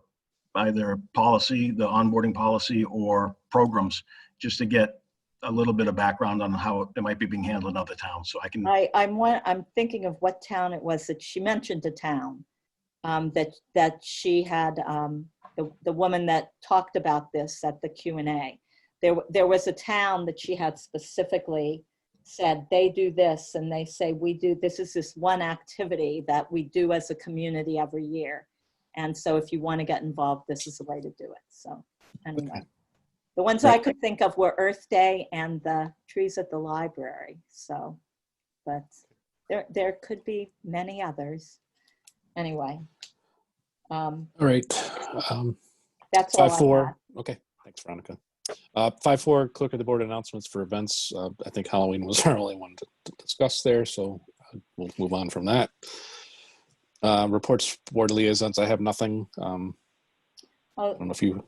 either policy, the onboarding policy, or programs, just to get a little bit of background on how it might be being handled in other towns. So I can. I'm thinking of what town it was that she mentioned a town that she had, the woman that talked about this at the Q&A. There was a town that she had specifically said they do this, and they say we do this one activity that we do as a community every year, and so if you want to get involved, this is the way to do it. So anyway, Okay. the ones I could think of were Earth Day and the trees at the library. So, but there could be many others. Anyway, All right. that's all I 5-4. have. Okay. Thanks, Veronica. 5-4, clerk of the board announcements for events. I think Halloween was our only one to discuss there, so we'll move on from that. Reports, board liaisons, I have nothing. I don't know if you...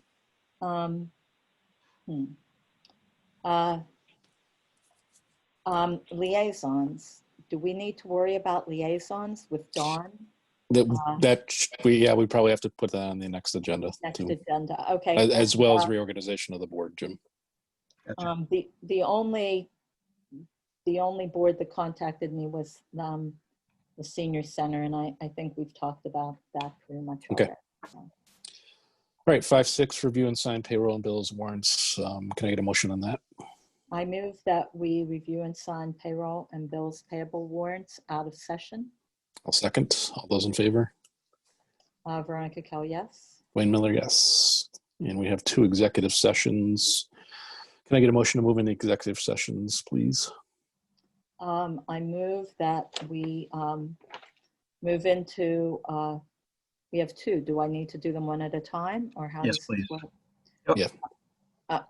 Liaisons. Do we need to worry about liaisons with Dawn? we probably have to put that on the next agenda. Next too, agenda, okay. as well as reorganization of the board, Jim. The only board that contacted me was the senior center, and I think we've talked about that pretty much. Okay. Already, so. All right, 5-6, review and sign payroll and bills warrants. Can I get a motion on that? I move that we review and sign payroll and bills payable warrants out of session. I'll second. All those in favor? Veronica Kell, yes. Wayne Miller, yes. And we have 2 executive sessions. Can I get a motion to move into executive sessions, please? I move that we move into, we have 2. Do I need to do them one at a time, or how? Yes, does please. this work? Yeah.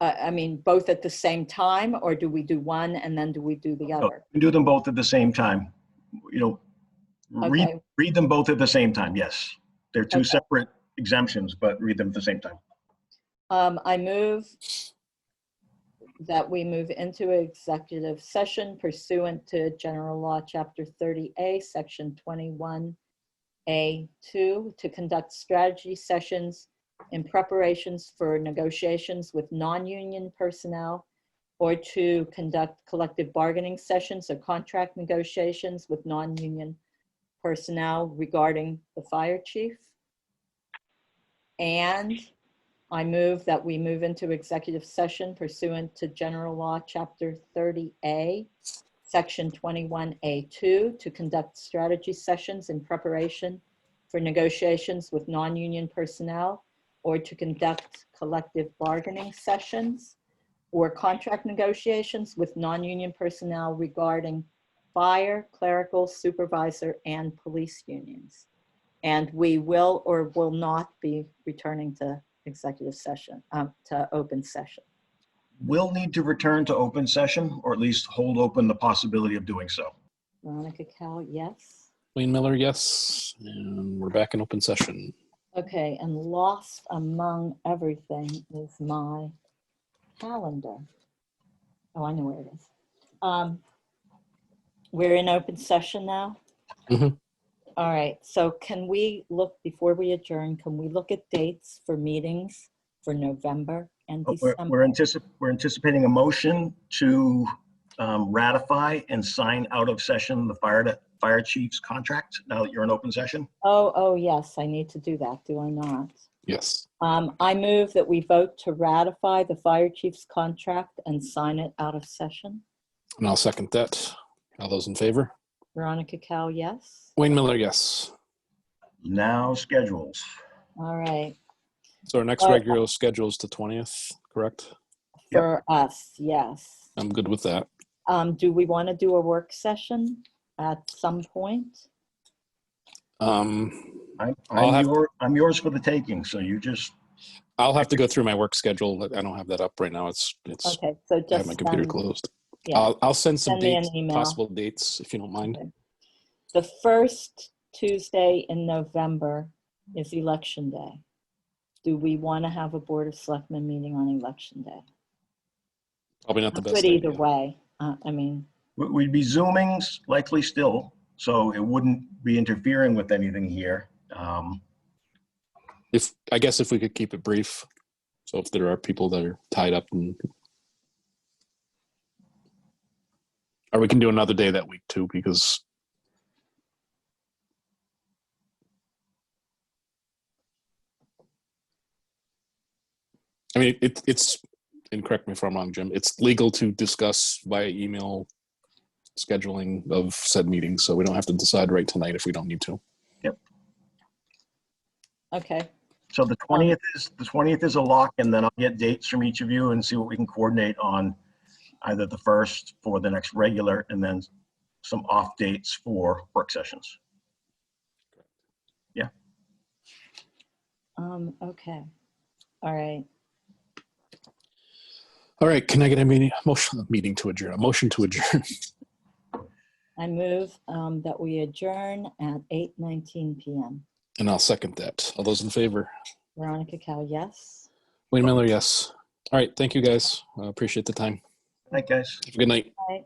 I mean, both at the same time, or do we do one and then do we do the No, other? you do them both at the same time. Okay. Read them both at the same time. Yes. They're 2 Okay. separate exemptions, but read them at the same time. I move that we move into executive session pursuant to General Law, Chapter 30A, Section 21A2, to conduct strategy sessions in preparations for negotiations with non-union personnel, or to conduct collective bargaining sessions or contract negotiations with non-union personnel regarding the fire chief. And I move that we move into executive session pursuant to General Law, Chapter 30A, Section 21A2, to conduct strategy sessions in preparation for negotiations with non-union personnel, or to conduct collective bargaining sessions or contract negotiations with non-union personnel regarding fire, clerical, supervisor, and police unions. And we will or will not be returning to executive session, to open session. We'll need to return to open session, or at least hold open the possibility of doing so. Veronica Kell, yes. Wayne Miller, yes. And we're back in open session. Okay, and lost among everything is my calendar. Oh, I know where it is. We're in open session now? Mhm. All right, so can we look, before we adjourn, can we look at dates for meetings for November and December? We're anticipating a motion to ratify and sign out of session the fire chief's contract now that you're in open session. Oh, yes, I need to do that, do I not? Yes. I move that we vote to ratify the fire chief's contract and sign it out of session. And I'll second that. All those in favor? Veronica Kell, yes. Wayne Miller, yes. Now schedules. All right, So our next regular schedule is the 20th, correct? for us, yes. I'm good with that. Do we want to do a work session at some point? I'm yours for the taking, so you just. I'll have to go through my work schedule. I don't have that up right now. It's Okay, so I have my just computer closed. Yeah. I'll send some Send me an dates, email. possible dates, if you don't mind. Okay. The first Tuesday in November is Election Day. Do we want to have a Board of Selectmen meeting on Election Day? Probably not the Good best either idea. way. I mean, We'd be Zooming likely still, so it wouldn't be interfering with anything here. I guess if we could keep it brief. So if there are people that are tied up or we can do another day that week too, because I mean, it's, and correct me if I'm wrong, Jim, it's legal to discuss via email scheduling of said meetings, so we don't have to decide right tonight if we don't need to. Yep. okay. So the 20th is a lock, and then I'll get dates from each of you and see what we can coordinate on either the first for the next regular and then some off dates for work sessions. Yeah. Okay. All right. All right, can I get a meeting to adjourn? A motion to adjourn. I move that we adjourn at 8:19 p.m. And I'll second that. All those in favor? Veronica Cal, yes. Wayne Miller, yes. All right, thank you guys. Appreciate the time. Night, guys. Have a good night. Bye.